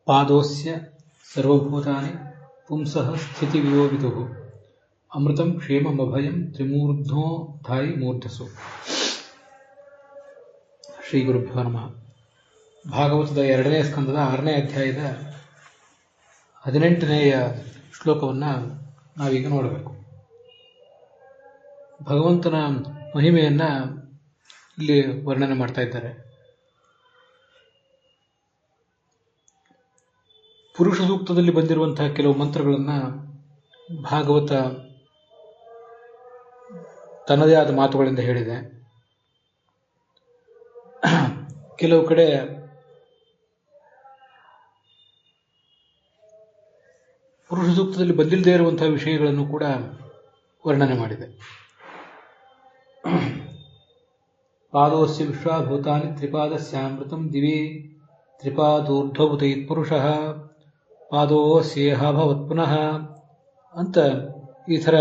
ಪಾದೋಸ್ಯ ಸರ್ವಭೂತಾನಿ ಪುಂಸಃ ಸ್ಥಿತಿವಿದೋ ವಿದುಃ ಅಮೃತಂ ಕ್ಷೇಮಮಭಯಂ ತ್ರಿಮೂರ್ಧ್ನೋಧಾಯಿ ಮೂರ್ಧಸು. ಶ್ರೀ ಗುರುಭ್ಯೋ ನಮಃ. ಭಾಗವತದ 2ನೇ ಸ್ಕಂದದ 6ನೇ ಅಧ್ಯಾಯದ 18ನೇಯ ಶ್ಲೋಕವನ್ನು ನಾವೀಗ ನೋಡಬೇಕು. ಭಗವಂತನ ಮಹಿಮೆಯನ್ನ ಇಲ್ಲಿ ವರ್ಣನೆ ಮಾಡ್ತಾ ಇದ್ದಾರೆ. ಪುರುಷ ಸೂಕ್ತದಲ್ಲಿ ಬಂದಿರುವಂತಹ ಕೆಲವು ಮಂತ್ರಗಳನ್ನು ಭಾಗವತ ತನ್ನದೇ ಆದ ಮಾತುಗಳಿಂದ ಹೇಳಿದೆ. ಕೆಲವು ಕಡೆ ಪುರುಷ ಸೂಕ್ತದಲ್ಲಿ ಬಂದಿಲ್ಲದೆ ಇರುವಂತಹ ವಿಷಯಗಳನ್ನು ಕೂಡ ವರ್ಣನೆ ಮಾಡಿದೆ. ಪಾದೋಸ್ಯ ವಿಶ್ವಭೂತಾನಿ ತ್ರಿಪಾದಸ್ಯಾಮೃತಂ ದಿವಿ ತ್ರಿಪಾದೂರ್ಧ್ವಭೂತೈತ್ ಪುರುಷಃ ಪಾದೋಸ್ಯೇಹ ಭವತ್ ಪುನಃ ಅಂತ ಈ ಥರ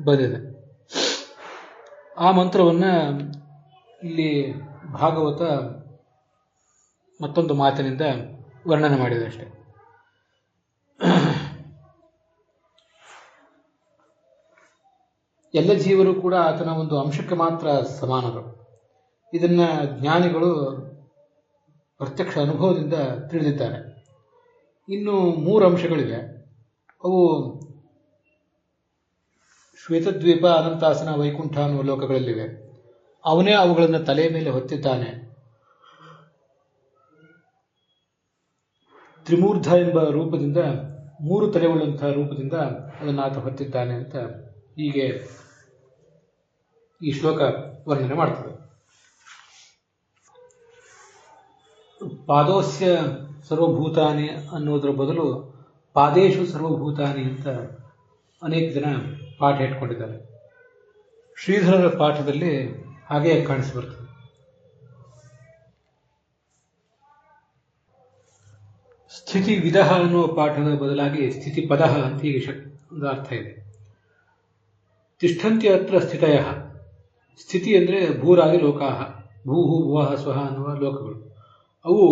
ಬಂದಿದೆ. ಆ ಮಂತ್ರವನ್ನು ಇಲ್ಲಿ ಭಾಗವತ ಮತ್ತೊಂದು ಮಾತಿನಿಂದ ವರ್ಣನೆ ಮಾಡಿದೆ ಅಷ್ಟೆ. ಎಲ್ಲ ಜೀವರು ಕೂಡ ಆತನ ಒಂದು ಅಂಶಕ್ಕೆ ಮಾತ್ರ ಸಮಾನರು. ಇದನ್ನ ಜ್ಞಾನಿಗಳು ಪ್ರತ್ಯಕ್ಷ ಅನುಭವದಿಂದ ತಿಳಿದಿದ್ದಾರೆ. ಇನ್ನು 3 ಅಂಶಗಳಿವೆ. ಅವು ಶ್ವೇತದ್ವೀಪ, ಅನಂತಾಸನ, ವೈಕುಂಠ ಅನ್ನುವ ಲೋಕಗಳಲ್ಲಿವೆ. ಅವನೇ ಅವುಗಳನ್ನು ತಲೆಯ ಮೇಲೆ ಹೊತ್ತಿದ್ದಾನೆ. ತ್ರಿಮೂರ್ಧ ಎಂಬ ರೂಪದಿಂದ, 3 ತಲೆಯುಳ್ಳಂತಹ ರೂಪದಿಂದ ಅದನ್ನು ಆತ ಹೊತ್ತಿದ್ದಾನೆ ಅಂತ ಹೀಗೆ ಈ ಶ್ಲೋಕ ವರ್ಣನೆ ಮಾಡ್ತದೆ. ಪಾದೋಸ್ಯ ಸರ್ವಭೂತಾನಿ ಅನ್ನೋದರ ಬದಲು ಪಾದೇಶು ಸರ್ವಭೂತಾನಿ ಅಂತ ಅನೇಕ ಜನ ಪಾಠ ಇಟ್ಕೊಂಡಿದ್ದಾರೆ. ಶ್ರೀಧರರ ಪಾಠದಲ್ಲಿ ಹಾಗೆ ಕಾಣಿಸಿಬರ್ತದೆ. ಸ್ಥಿತಿ ವಿಧ ಅನ್ನುವ ಪಾಠದ ಬದಲಾಗಿ ಸ್ಥಿತಿ ಪದ ಅಂತ ಹೀಗೆ ಒಂದು ಅರ್ಥ ಇದೆ. ತಿಷ್ಠಂತ್ಯ ಅತ್ರ ಸ್ಥಿತಯ. ಸ್ಥಿತಿ ಅಂದರೆ ಭೂರಾದಿ ಲೋಕಾಹ, ಭೂಹು ಭುವಃ ಸ್ವಹ ಅನ್ನುವ ಲೋಕಗಳು. ಅವು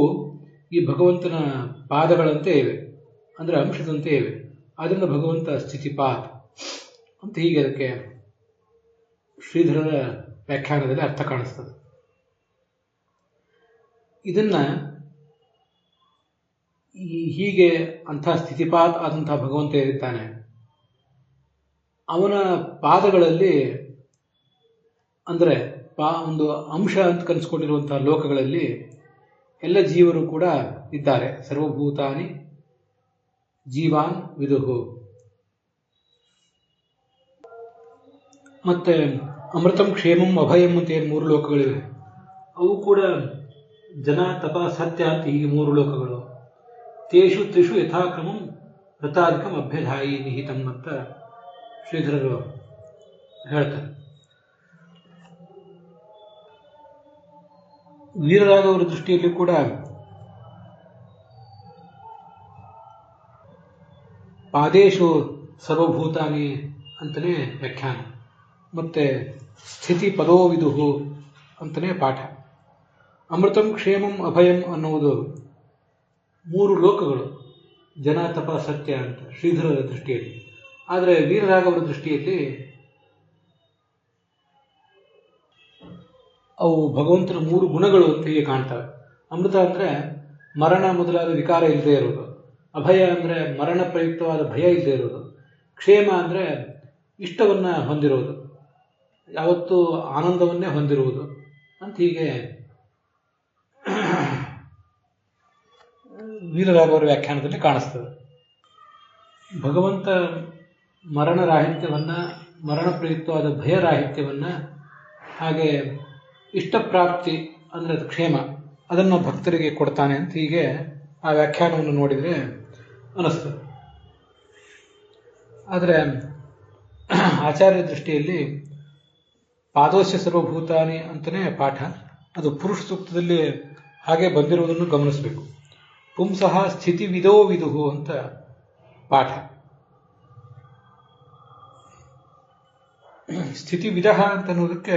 ಈ ಭಗವಂತನ ಪಾದಗಳಂತೆ ಇವೆ, ಅಂದರೆ ಅಂಶದಂತೆ ಇವೆ. ಆದ್ದರಿಂದ ಭಗವಂತ ಸ್ಥಿತಿಪಾತ್ ಅಂತ ಹೀಗೆ ಅದಕ್ಕೆ ಶ್ರೀಧರರ ವ್ಯಾಖ್ಯಾನದಲ್ಲಿ ಅರ್ಥ ಕಾಣಿಸ್ತದೆ. ಇದನ್ನ ಹೀಗೆ ಅಂಥ ಸ್ಥಿತಿಪಾತ್ ಆದಂತಹ ಭಗವಂತ ಇರುತ್ತಾನೆ. ಅವನ ಪಾದಗಳಲ್ಲಿ ಅಂದರೆ ಒಂದು ಅಂಶ ಅಂತ ಕನ್ಸ್ಕೊಂಡಿರುವಂತಹ ಲೋಕಗಳಲ್ಲಿ ಎಲ್ಲ ಜೀವರು ಕೂಡ ಇದ್ದಾರೆ. ಸರ್ವಭೂತಾನಿ ಜೀವಾನ್ ವಿದುಹು. ಮತ್ತೆ ಅಮೃತಂ ಕ್ಷೇಮಂ ಅಭಯಂ ಅಂತ ಏನು 3 ಲೋಕಗಳಿವೆ, ಅವು ಕೂಡ ಜನ ತಪ ಸತ್ಯ ಅಂತ ಹೀಗೆ 3 ಲೋಕಗಳು. ತೇಷು ತ್ರಿಷು ಯಥಾಕ್ರಮಂ ವ್ರತಾಧಿಕಂ ಅಭ್ಯಧಾಯಿ ನಿಹಿತಂ ಅಂತ ಶ್ರೀಧರರು ಹೇಳ್ತಾರೆ. ವೀರರಾಘವರ ದೃಷ್ಟಿಯಲ್ಲಿ ಕೂಡ ಪಾದೇಶು ಸರ್ವಭೂತಾನಿ ಅಂತಲೇ ವ್ಯಾಖ್ಯಾನ, ಮತ್ತೆ ಸ್ಥಿತಿ ಪದೋ ವಿದುಹು ಅಂತಲೇ ಪಾಠ. ಅಮೃತಂ ಕ್ಷೇಮಂ ಅಭಯಂ ಅನ್ನುವುದು 3 ಲೋಕಗಳು, ಜನ ತಪ ಸತ್ಯ ಅಂತ ಶ್ರೀಧರರ ದೃಷ್ಟಿಯಲ್ಲಿ. ಆದರೆ ವೀರರಾಘವರ ದೃಷ್ಟಿಯಲ್ಲಿ ಅವು ಭಗವಂತನ 3 ಗುಣಗಳು ಅಂತ ಹೀಗೆ ಕಾಣ್ತವೆ. ಅಮೃತ ಅಂದರೆ ಮರಣ ಮೊದಲಾದ ವಿಕಾರ ಇಲ್ಲದೆ ಇರೋದು, ಅಭಯ ಅಂದರೆ ಮರಣ ಪ್ರಯುಕ್ತವಾದ ಭಯ ಇಲ್ಲದೆ ಇರೋದು, ಕ್ಷೇಮ ಅಂದರೆ ಇಷ್ಟವನ್ನ ಹೊಂದಿರೋದು, ಯಾವತ್ತೂ ಆನಂದವನ್ನೇ ಹೊಂದಿರುವುದು ಅಂತ ಹೀಗೆ ವೀರರಾಘವರ ವ್ಯಾಖ್ಯಾನದಲ್ಲಿ ಕಾಣಿಸ್ತದೆ. ಭಗವಂತ ಮರಣ ರಾಹಿತ್ಯವನ್ನ, ಮರಣ ಪ್ರಯುಕ್ತವಾದ ಭಯ ರಾಹಿತ್ಯವನ್ನ, ಹಾಗೆ ಇಷ್ಟಪ್ರಾಪ್ತಿ ಅಂದರೆ ಅದು ಕ್ಷೇಮ, ಅದನ್ನು ಭಕ್ತರಿಗೆ ಕೊಡ್ತಾನೆ ಅಂತ ಹೀಗೆ ಆ ವ್ಯಾಖ್ಯಾನವನ್ನು ನೋಡಿದರೆ ಅನಿಸ್ತದೆ. ಆದರೆ ಆಚಾರ್ಯ ದೃಷ್ಟಿಯಲ್ಲಿ ಪಾದೋಸ್ಯ ಸರ್ವಭೂತಾನಿ ಅಂತಲೇ ಪಾಠ. ಅದು ಪುರುಷ ಸೂಕ್ತದಲ್ಲಿ ಹಾಗೆ ಬಂದಿರುವುದನ್ನು ಗಮನಿಸಬೇಕು. ಪುಂಸಃ ಸ್ಥಿತಿ ವಿದೋ ವಿದುಹು ಅಂತ ಪಾಠ. ಸ್ಥಿತಿ ವಿಧ ಅಂತ ಅನ್ನೋದಕ್ಕೆ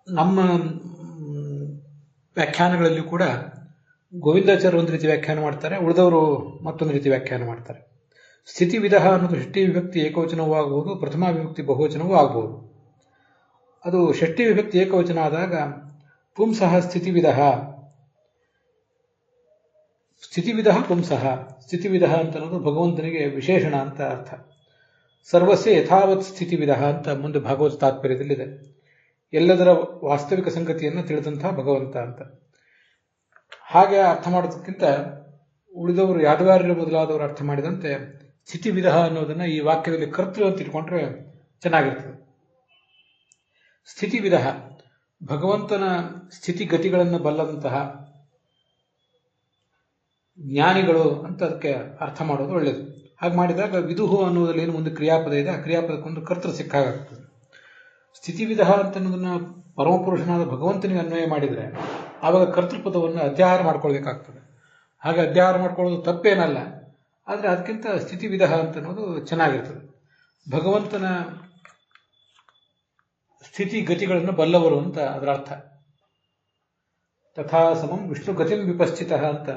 ನಮ್ಮ ವ್ಯಾಖ್ಯಾನಗಳಲ್ಲಿ ಕೂಡ ಗೋವಿಂದಾಚಾರ್ಯ ಒಂದು ರೀತಿ ವ್ಯಾಖ್ಯಾನ ಮಾಡ್ತಾರೆ, ಉಳಿದವರು ಮತ್ತೊಂದು ರೀತಿ ವ್ಯಾಖ್ಯಾನ ಮಾಡ್ತಾರೆ. ಸ್ಥಿತಿವಿಧ ಅನ್ನೋದು ಷಷ್ಠಿ ವಿಭಕ್ತಿ ಏಕವಚನವೂ ಆಗಬಹುದು, ಪ್ರಥಮಾ ವಿಭಕ್ತಿ ಬಹುವಚನವೂ ಆಗಬಹುದು. ಅದು ಷಷ್ಠಿ ವಿಭಕ್ತಿ ಏಕವಚನ ಆದಾಗ ಪುಂಸಃ ಸ್ಥಿತಿವಿಧ, ಸ್ಥಿತಿವಿಧ ಪುಂಸಃ. ಸ್ಥಿತಿವಿಧ ಅಂತ ಅನ್ನೋದು ಭಗವಂತನಿಗೆ ವಿಶೇಷಣ ಅಂತ ಅರ್ಥ. ಸರ್ವಸ್ಯ ಯಥಾವತ್ ಸ್ಥಿತಿವಿಧ ಅಂತ ಮುಂದೆ ಭಾಗವತ ತಾತ್ಪರ್ಯದಲ್ಲಿದೆ. ಎಲ್ಲದರ ವಾಸ್ತವಿಕ ಸಂಗತಿಯನ್ನು ತಿಳಿದಂತಹ ಭಗವಂತ ಅಂತ. ಹಾಗೆ ಅರ್ಥ ಮಾಡೋದಕ್ಕಿಂತ ಉಳಿದವರು ಯಾದವಾರ್ಯರು ಮೊದಲಾದವರು ಅರ್ಥ ಮಾಡಿದಂತೆ ಸ್ಥಿತಿವಿಧ ಅನ್ನೋದನ್ನ ಈ ವಾಕ್ಯದಲ್ಲಿ ಕರ್ತೃ ಅಂತ ಇಟ್ಕೊಂಡ್ರೆ ಚೆನ್ನಾಗಿರ್ತದೆ. ಸ್ಥಿತಿವಿಧ ಭಗವಂತನ ಸ್ಥಿತಿಗತಿಗಳನ್ನು ಬಲ್ಲಂತಹ ಜ್ಞಾನಿಗಳು ಅಂತ ಅದಕ್ಕೆ ಅರ್ಥ ಮಾಡೋದು ಒಳ್ಳೆಯದು. ಹಾಗೆ ಮಾಡಿದಾಗ ವಿದುಹು ಅನ್ನೋದ್ರಲ್ಲಿ ಏನು ಒಂದು ಕ್ರಿಯಾಪದ ಇದೆ, ಆ ಕ್ರಿಯಾಪದಕ್ಕೊಂದು ಕರ್ತೃ ಸಿಕ್ಕಾಗ್ತದೆ. ಸ್ಥಿತಿವಿಧ ಅಂತ ಅನ್ನೋದನ್ನ ಪರಮಪುರುಷನಾದ ಭಗವಂತನಿಗೆ ಅನ್ವಯ ಮಾಡಿದರೆ ಆವಾಗ ಕರ್ತೃಪದವನ್ನು ಅಧ್ಯಾಹಾರ ಮಾಡ್ಕೊಳ್ಬೇಕಾಗ್ತದೆ. ಹಾಗೆ ಅಧ್ಯಾಹಾರ ಮಾಡ್ಕೊಳ್ಳೋದು ತಪ್ಪೇನಲ್ಲ, ಆದರೆ ಅದಕ್ಕಿಂತ ಸ್ಥಿತಿವಿಧ ಅಂತ ಅನ್ನೋದು ಚೆನ್ನಾಗಿರ್ತದೆ. ಭಗವಂತನ ಸ್ಥಿತಿ ಗತಿಗಳನ್ನು ಬಲ್ಲವರು ಅಂತ ಅದರ ಅರ್ಥ. ತಥಾ ಸಮಂ ವಿಷ್ಣು ಗತಿಂ ವಿಪಸ್ಥಿತ ಅಂತ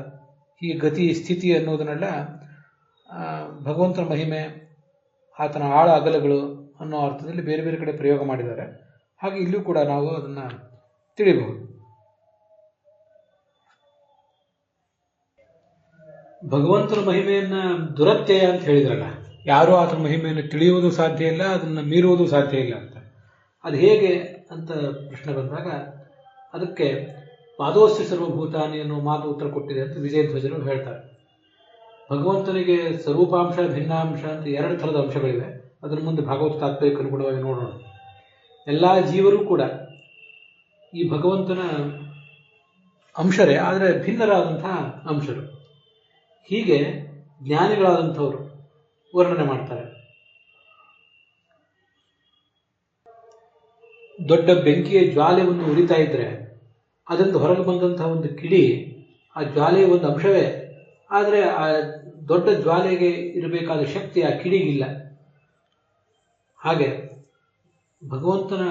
ಈ ಗತಿ ಸ್ಥಿತಿ ಅನ್ನೋದನ್ನೆಲ್ಲ ಭಗವಂತನ ಮಹಿಮೆ, ಆತನ ಆಳ ಅಗಲಗಳು ಅನ್ನೋ ಅರ್ಥದಲ್ಲಿ ಬೇರೆ ಬೇರೆ ಕಡೆ ಪ್ರಯೋಗ ಮಾಡಿದ್ದಾರೆ. ಹಾಗೆ ಇಲ್ಲೂ ಕೂಡ ನಾವು ಅದನ್ನ ತಿಳಿಬಹುದು. ಭಗವಂತನ ಮಹಿಮೆಯನ್ನ ದುರತ್ಯಯ ಅಂತ ಹೇಳಿದ್ರಲ್ಲ, ಯಾರೂ ಆತನ ಮಹಿಮೆಯನ್ನು ತಿಳಿಯುವುದು ಸಾಧ್ಯ ಇಲ್ಲ, ಅದನ್ನು ಮೀರುವುದು ಸಾಧ್ಯ ಇಲ್ಲ ಅಂತ. ಅದು ಹೇಗೆ ಅಂತ ಪ್ರಶ್ನೆ ಬಂದಾಗ ಅದಕ್ಕೆ ಪಾದೋಸ್ಯ ಸರ್ವಭೂತಾನಿ ಅನ್ನೋ ಮಾತು ಉತ್ತರ ಕೊಟ್ಟಿದೆ ಅಂತ ವಿಜಯಧ್ವಜರು ಹೇಳ್ತಾರೆ. ಭಗವಂತನಿಗೆ ಸ್ವರೂಪಾಂಶ ಭಿನ್ನಾಂಶ ಅಂತ ಎರಡು ಥರದ ಅಂಶಗಳಿವೆ. ಅದರ ಮುಂದೆ ಭಾಗವತ ತಾತ್ಪರ್ಯಕ್ಕೆ ಅನುಗುಣವಾಗಿ ನೋಡೋಣ. ಎಲ್ಲ ಜೀವರು ಕೂಡ ಈ ಭಗವಂತನ ಅಂಶರೇ, ಆದರೆ ಭಿನ್ನರಾದಂತಹ ಅಂಶರು. ಹೀಗೆ ಜ್ಞಾನಿಗಳಾದಂಥವರು ವರ್ಣನೆ ಮಾಡ್ತಾರೆ. ದೊಡ್ಡ ಬೆಂಕಿಯ ಜ್ವಾಲೆಯನ್ನು ಉರಿತಾ ಇದ್ರೆ ಅದರಿಂದ ಹೊರಗೆ ಬಂದಂತಹ ಒಂದು ಕಿಡಿ ಆ ಜ್ವಾಲೆಯ ಒಂದು ಅಂಶವೇ, ಆದರೆ ಆ ದೊಡ್ಡ ಜ್ವಾಲೆಗೆ ಇರಬೇಕಾದ ಶಕ್ತಿ ಆ ಕಿಡಿಗಿಲ್ಲ. ಹಾಗೆ ಭಗವಂತನ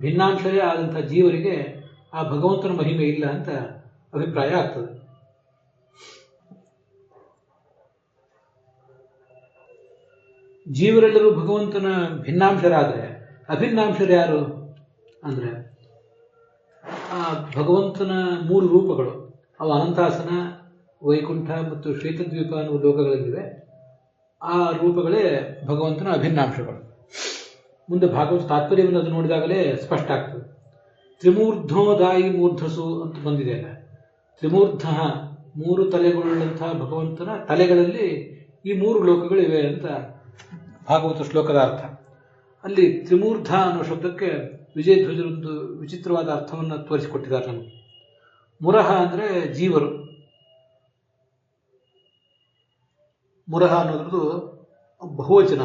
ಭಿನ್ನಾಂಶವೇ ಆದಂತಹ ಜೀವರಿಗೆ ಆ ಭಗವಂತನ ಮಹಿಮೆ ಇಲ್ಲ ಅಂತ ಅಭಿಪ್ರಾಯ ಆಗ್ತದೆ. ಜೀವರೆಲ್ಲರೂ ಭಗವಂತನ ಭಿನ್ನಾಂಶರಾದರೆ ಅಭಿನ್ನಾಂಶರು ಯಾರು ಅಂದ್ರೆ ಆ ಭಗವಂತನ ಮೂರು ರೂಪಗಳು, ಅವು ಅನಂತಾಸನ, ವೈಕುಂಠ ಮತ್ತು ಶ್ವೇತದ್ವೀಪ ಅನ್ನುವ ಲೋಕಗಳಲ್ಲಿವೆ. ಆ ರೂಪಗಳೇ ಭಗವಂತನ ಅಭಿನ್ನಾಂಶಗಳು. ಮುಂದೆ ಭಾಗವತ ತಾತ್ಪರ್ಯವನ್ನು ಅದು ನೋಡಿದಾಗಲೇ ಸ್ಪಷ್ಟ ಆಗ್ತದೆ. ತ್ರಿಮೂರ್ಧ್ನೋದಾಯಿ ಮೂರ್ಧಸು ಅಂತ ಬಂದಿದೆ ಅಲ್ಲ, ತ್ರಿಮೂರ್ಧ ಮೂರು ತಲೆಗಳುಳ್ಳಂತಹ ಭಗವಂತನ ತಲೆಗಳಲ್ಲಿ ಈ ಮೂರು ಲೋಕಗಳಿವೆ ಅಂತ ಭಾಗವತ ಶ್ಲೋಕದ ಅರ್ಥ. ಅಲ್ಲಿ ತ್ರಿಮೂರ್ಧ ಅನ್ನೋ ಶಬ್ದಕ್ಕೆ ವಿಜಯಧ್ವಜರೊಂದು ವಿಚಿತ್ರವಾದ ಅರ್ಥವನ್ನು ತೋರಿಸಿಕೊಟ್ಟಿದ್ದಾರೆ ನಮಗೆ. ಮುರಹ ಅಂದ್ರೆ ಜೀವರು. ಮುರಹ ಅನ್ನೋದ್ರದ್ದು ಬಹುವಚನ.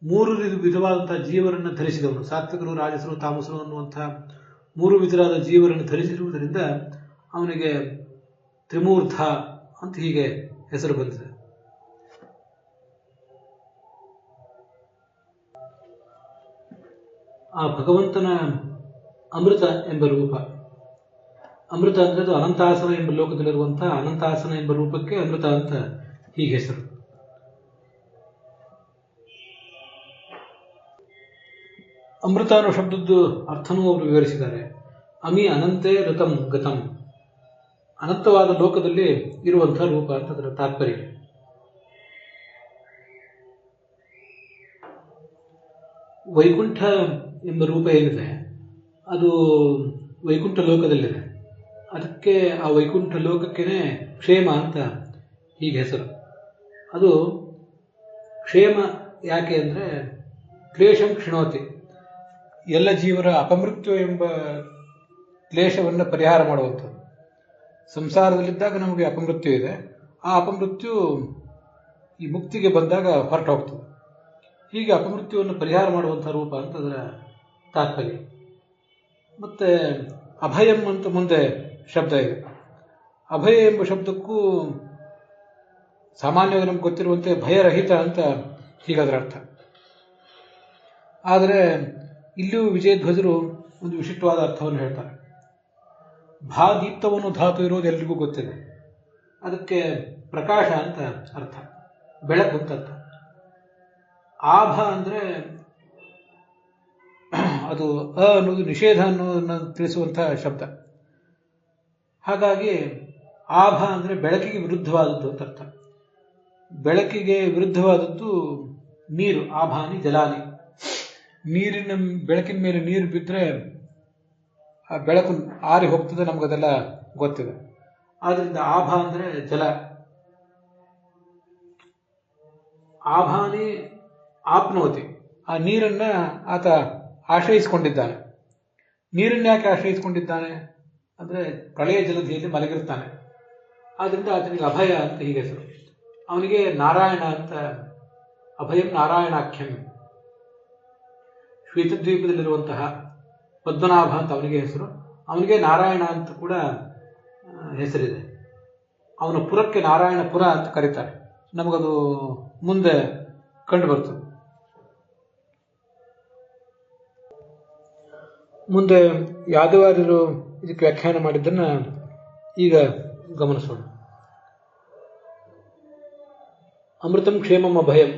ಮೂರು ವಿಧವಾದಂತಹ ಜೀವರನ್ನು ಧರಿಸಿದವನು, ಸಾತ್ವಿಕರು, ರಾಜಸರು, ತಾಮಸರು ಅನ್ನುವಂತಹ ಮೂರು ವಿಧವಾದ ಜೀವರನ್ನು ಧರಿಸಿರುವುದರಿಂದ ಅವನಿಗೆ ತ್ರಿಮೂರ್ಧ ಅಂತ ಹೀಗೆ ಹೆಸರು ಬಂದಿದೆ. ಆ ಭಗವಂತನ ಅಮೃತ ಎಂಬ ರೂಪ, ಅಮೃತ ಅಂದ್ರೆ ಅದು ಅನಂತಾಸನ ಎಂಬ ಲೋಕದಲ್ಲಿರುವಂತಹ ಅನಂತಾಸನ ಎಂಬ ರೂಪಕ್ಕೆ ಅಮೃತ ಅಂತ ಹೀಗೆ ಹೆಸರು. ಅಮೃತ ಅನ್ನೋ ಶಬ್ದದ್ದು ಅರ್ಥನೂ ಅವರು ವಿವರಿಸಿದ್ದಾರೆ. ಅಮಿ ಅನಂತೆ ಋತಂ ಗತಂ, ಅನಂತವಾದ ಲೋಕದಲ್ಲಿ ಇರುವಂತಹ ರೂಪ ಅಂತ ಅದರ ತಾತ್ಪರ್ಯ. ವೈಕುಂಠ ಎಂಬ ರೂಪ ಏನಿದೆ ಅದು ವೈಕುಂಠ ಲೋಕದಲ್ಲಿದೆ. ಅದಕ್ಕೆ ಆ ವೈಕುಂಠ ಲೋಕಕ್ಕೇನೆ ಕ್ಷೇಮ ಅಂತ ಹೀಗೆ ಹೆಸರು. ಅದು ಕ್ಷೇಮ ಯಾಕೆ ಅಂದರೆ ಕ್ಲೇಶಂ ಕ್ಷಿಣೋತಿ, ಎಲ್ಲ ಜೀವರ ಅಪಮೃತ್ಯು ಎಂಬ ಕ್ಲೇಶವನ್ನು ಪರಿಹಾರ ಮಾಡುವಂಥದ್ದು. ಸಂಸಾರದಲ್ಲಿದ್ದಾಗ ನಮಗೆ ಅಪಮೃತ್ಯು ಇದೆ, ಆ ಅಪಮೃತ್ಯು ಈ ಮುಕ್ತಿಗೆ ಬಂದಾಗ ಹೊರಟು ಹೋಗ್ತದೆ. ಹೀಗೆ ಅಪಮೃತ್ಯುವನ್ನು ಪರಿಹಾರ ಮಾಡುವಂಥ ರೂಪ ಅಂತ ಅದರ ತಾತ್ಪರ್ಯ. ಮತ್ತೆ ಅಭಯಂ ಅಂತ ಮುಂದೆ ಶಬ್ದ ಇದೆ. ಅಭಯ ಎಂಬ ಶಬ್ದಕ್ಕೂ ಸಾಮಾನ್ಯವಾಗಿ ನಮ್ಗೆ ಗೊತ್ತಿರುವಂತೆ ಭಯರಹಿತ ಅಂತ ಹೀಗದರ ಅರ್ಥ. ಆದರೆ ಇಲ್ಲಿಯೂ ವಿಜಯಧ್ವಜರು ಒಂದು ವಿಶಿಷ್ಟವಾದ ಅರ್ಥವನ್ನು ಹೇಳ್ತಾರೆ. ಭಾದೀಪ್ತವನ್ನು ಧಾತು ಇರೋದು ಎಲ್ರಿಗೂ ಗೊತ್ತಿದೆ. ಅದಕ್ಕೆ ಪ್ರಕಾಶ ಅಂತ ಅರ್ಥ, ಬೆಳಕು ಅಂತ ಅರ್ಥ. ಆಭ ಅಂದರೆ ಅದು ಅನ್ನೋದು ನಿಷೇಧ ಅನ್ನೋದನ್ನು ತಿಳಿಸುವಂತಹ ಶಬ್ದ. ಹಾಗಾಗಿ ಆಭ ಅಂದರೆ ಬೆಳಕಿಗೆ ವಿರುದ್ಧವಾದದ್ದು ಅಂತ ಅರ್ಥ. ಬೆಳಕಿಗೆ ವಿರುದ್ಧವಾದದ್ದು ನೀರು. ಆಭಾನಿ ಜಲಾನಿ. ಬೆಳಕಿನ ಮೇಲೆ ನೀರು ಬಿದ್ದರೆ ಆ ಬೆಳಕು ಆರಿ ಹೋಗ್ತದೆ, ನಮಗದೆಲ್ಲ ಗೊತ್ತಿದೆ. ಆದ್ರಿಂದ ಆಭ ಅಂದರೆ ಜಲ. ಆಭಾನಿ ಆಪ್ನೋತಿ, ಆ ನೀರನ್ನ ಆತ ಆಶ್ರಯಿಸಿಕೊಂಡಿದ್ದಾನೆ. ನೀರನ್ನ ಯಾಕೆ ಆಶ್ರಯಿಸಿಕೊಂಡಿದ್ದಾನೆ ಅಂದರೆ ಪ್ರಳಯ ಜಲಧಿಯಲ್ಲಿ ಮಲಗಿರ್ತಾನೆ. ಆದ್ರಿಂದ ಆತನಿಗೆ ಅಭಯ ಅಂತ ಹೀಗೆ ಹೆಸರು. ಅವನಿಗೆ ನಾರಾಯಣ ಅಂತ, ಅಭಯಂ ನಾರಾಯಣಾಖ್ಯಂ. ಶ್ವೇತದ್ವೀಪದಲ್ಲಿರುವಂತಹ ಪದ್ಮನಾಭ ಅಂತ ಅವನಿಗೆ ಹೆಸರು. ಅವನಿಗೆ ನಾರಾಯಣ ಅಂತ ಕೂಡ ಹೆಸರಿದೆ. ಅವನ ಪುರಕ್ಕೆ ನಾರಾಯಣಪುರ ಅಂತ ಕರೀತಾರೆ. ನಮಗದು ಮುಂದೆ ಕಂಡು ಬರ್ತದೆ. ಮುಂದೆ ಯಾದವಾರ್ಯರು ಇದಕ್ಕೆ ವ್ಯಾಖ್ಯಾನ ಮಾಡಿದ್ದನ್ನ ಈಗ ಗಮನಿಸೋಣ. ಅಮೃತಂ ಕ್ಷೇಮಂ ಅಭಯಂ,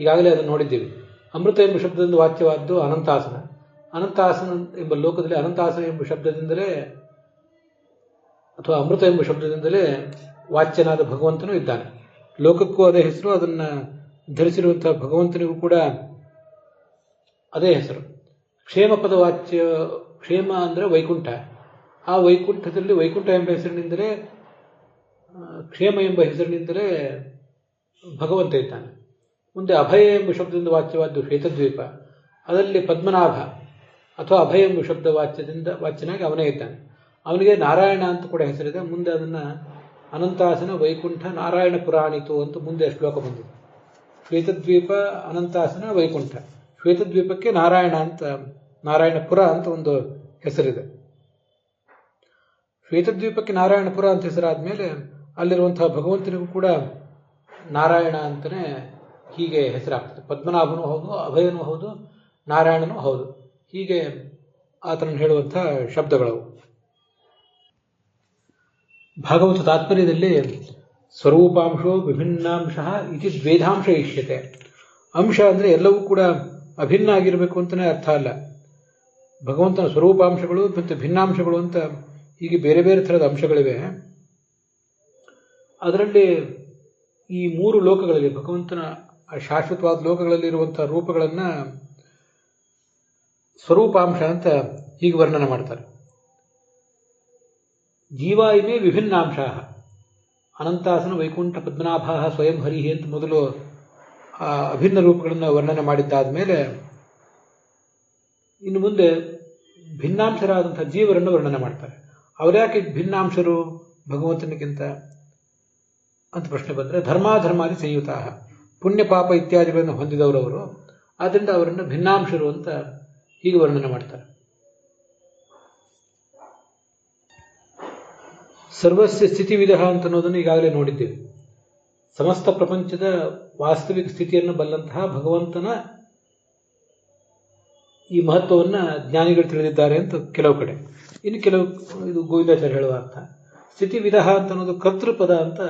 ಈಗಾಗಲೇ ಅದನ್ನು ನೋಡಿದ್ದೀವಿ. ಅಮೃತ ಎಂಬ ಶಬ್ದದಿಂದ ವಾಚ್ಯವಾದ್ದು ಅನಂತಾಸನ. ಅನಂತಾಸನ ಎಂಬ ಲೋಕದಲ್ಲಿ ಅನಂತಾಸನ ಎಂಬ ಶಬ್ದದಿಂದಲೇ ಅಥವಾ ಅಮೃತ ಎಂಬ ಶಬ್ದದಿಂದಲೇ ವಾಚ್ಯನಾದ ಭಗವಂತನೂ ಇದ್ದಾನೆ. ಲೋಕಕ್ಕೂ ಅದೇ ಹೆಸರು, ಅದನ್ನು ಧರಿಸಿರುವಂತಹ ಭಗವಂತನಿಗೂ ಕೂಡ ಅದೇ ಹೆಸರು. ಕ್ಷೇಮ ಪದ ವಾಚ್ಯ. ಕ್ಷೇಮ ಅಂದರೆ ವೈಕುಂಠ. ಆ ವೈಕುಂಠದಲ್ಲಿ ವೈಕುಂಠ ಎಂಬ ಹೆಸರಿನಿಂದಲೇ, ಕ್ಷೇಮ ಎಂಬ ಹೆಸರಿನಿಂದಲೇ ಭಗವಂತ ಇದ್ದಾನೆ. ಮುಂದೆ ಅಭಯ ಎಂಬ ಶಬ್ದದಿಂದ ವಾಚ್ಯವಾದ್ದು ಶ್ವೇತದ್ವೀಪ. ಅದರಲ್ಲಿ ಪದ್ಮನಾಭ ಅಥವಾ ಅಭಯ ಎಂಬ ಶಬ್ದ ವಾಚ್ಯನಾಗಿ ಅವನೇ ಇದ್ದಾನೆ. ಅವನಿಗೆ ನಾರಾಯಣ ಅಂತ ಕೂಡ ಹೆಸರಿದೆ. ಮುಂದೆ ಅದನ್ನು ಅನಂತಾಸನ ವೈಕುಂಠ ನಾರಾಯಣ ಪುರಾಣಿತು ಅಂತ ಮುಂದೆ ಶ್ಲೋಕ ಬಂದಿದೆ. ಶ್ವೇತದ್ವೀಪ, ಅನಂತಾಸನ, ವೈಕುಂಠ. ಶ್ವೇತದ್ವೀಪಕ್ಕೆ ನಾರಾಯಣ ಅಂತ, ನಾರಾಯಣಪುರ ಅಂತ ಒಂದು ಹೆಸರಿದೆ. ಶ್ವೇತದ್ವೀಪಕ್ಕೆ ನಾರಾಯಣಪುರ ಅಂತ ಹೆಸರಾದ್ಮೇಲೆ ಅಲ್ಲಿರುವಂತಹ ಭಗವಂತನಿಗೂ ಕೂಡ ನಾರಾಯಣ ಅಂತಲೇ ಹೀಗೆ ಹೆಸರಾಗ್ತದೆ. ಪದ್ಮನಾಭನೂ ಹೌದು, ಅಭಯನೂ ಹೌದು, ನಾರಾಯಣನೂ ಹೌದು. ಹೀಗೆ ಆತನನ್ನು ಹೇಳುವಂಥ ಶಬ್ದಗಳವು. ಭಾಗವತ ತಾತ್ಪರ್ಯದಲ್ಲಿ ಸ್ವರೂಪಾಂಶೋ ವಿಭಿನ್ನಾಂಶ ಇತಿ ದ್ವೇಧಾಂಶ ಇಷ್ಯತೆ. ಅಂಶ ಅಂದರೆ ಎಲ್ಲವೂ ಕೂಡ ಅಭಿನ್ನ ಆಗಿರಬೇಕು ಅಂತಲೇ ಅರ್ಥ ಅಲ್ಲ. ಭಗವಂತನ ಸ್ವರೂಪಾಂಶಗಳು ಮತ್ತು ಭಿನ್ನಾಂಶಗಳು ಅಂತ ಹೀಗೆ ಬೇರೆ ಬೇರೆ ಥರದ ಅಂಶಗಳಿವೆ. ಅದರಲ್ಲಿ ಈ ಮೂರು ಲೋಕಗಳಲ್ಲಿ, ಭಗವಂತನ ಶಾಶ್ವತವಾದ ಲೋಕಗಳಲ್ಲಿರುವಂತಹ ರೂಪಗಳನ್ನು ಸ್ವರೂಪಾಂಶ ಅಂತ ಹೀಗೆ ವರ್ಣನೆ ಮಾಡ್ತಾರೆ. ಜೀವ ಇಮೇ ವಿಭಿನ್ನಾಂಶ. ಅನಂತಾಸನ ವೈಕುಂಠ ಪದ್ಮನಾಭ ಸ್ವಯಂ ಹರಿಹಿ ಅಂತ ಮೊದಲು ಅಭಿನ್ನ ರೂಪಗಳನ್ನು ವರ್ಣನೆ ಮಾಡಿದ್ದಾದ ಮೇಲೆ ಇನ್ನು ಮುಂದೆ ಭಿನ್ನಾಂಶರಾದಂತಹ ಜೀವರನ್ನು ವರ್ಣನೆ ಮಾಡ್ತಾರೆ. ಅವರ್ಯಾಕೆ ಭಿನ್ನಾಂಶರು ಭಗವಂತನಿಗಿಂತ ಅಂತ ಪ್ರಶ್ನೆ ಬಂದರೆ, ಧರ್ಮಾಧರ್ಮಾದಿ ಸಂಯುತ, ಪುಣ್ಯ ಪಾಪ ಇತ್ಯಾದಿಗಳನ್ನು ಹೊಂದಿದವರವರು. ಆದ್ದರಿಂದ ಅವರನ್ನು ಭಿನ್ನಾಂಶರು ಅಂತ ಹೀಗೆ ವರ್ಣನೆ ಮಾಡ್ತಾರೆ. ಸರ್ವಸ್ಯ ಸ್ಥಿತಿವಿಧ ಅಂತ ಅನ್ನೋದನ್ನು ಈಗಾಗಲೇ ನೋಡಿದ್ದೇವೆ. ಸಮಸ್ತ ಪ್ರಪಂಚದ ವಾಸ್ತವಿಕ ಸ್ಥಿತಿಯನ್ನು ಬಲ್ಲಂತಹ ಭಗವಂತನ ಈ ಮಹತ್ವವನ್ನು ಜ್ಞಾನಿಗಳು ತಿಳಿದಿದ್ದಾರೆ ಅಂತ ಕೆಲವು ಕಡೆ. ಇನ್ನು ಕೆಲವು, ಇದು ಗೋವಿಂದಾಚಾರ್ಯ ಹೇಳುವ ಅರ್ಥ. ಸ್ಥಿತಿವಿಧ ಅಂತ ಅನ್ನೋದು ಕರ್ತೃಪದ ಅಂತ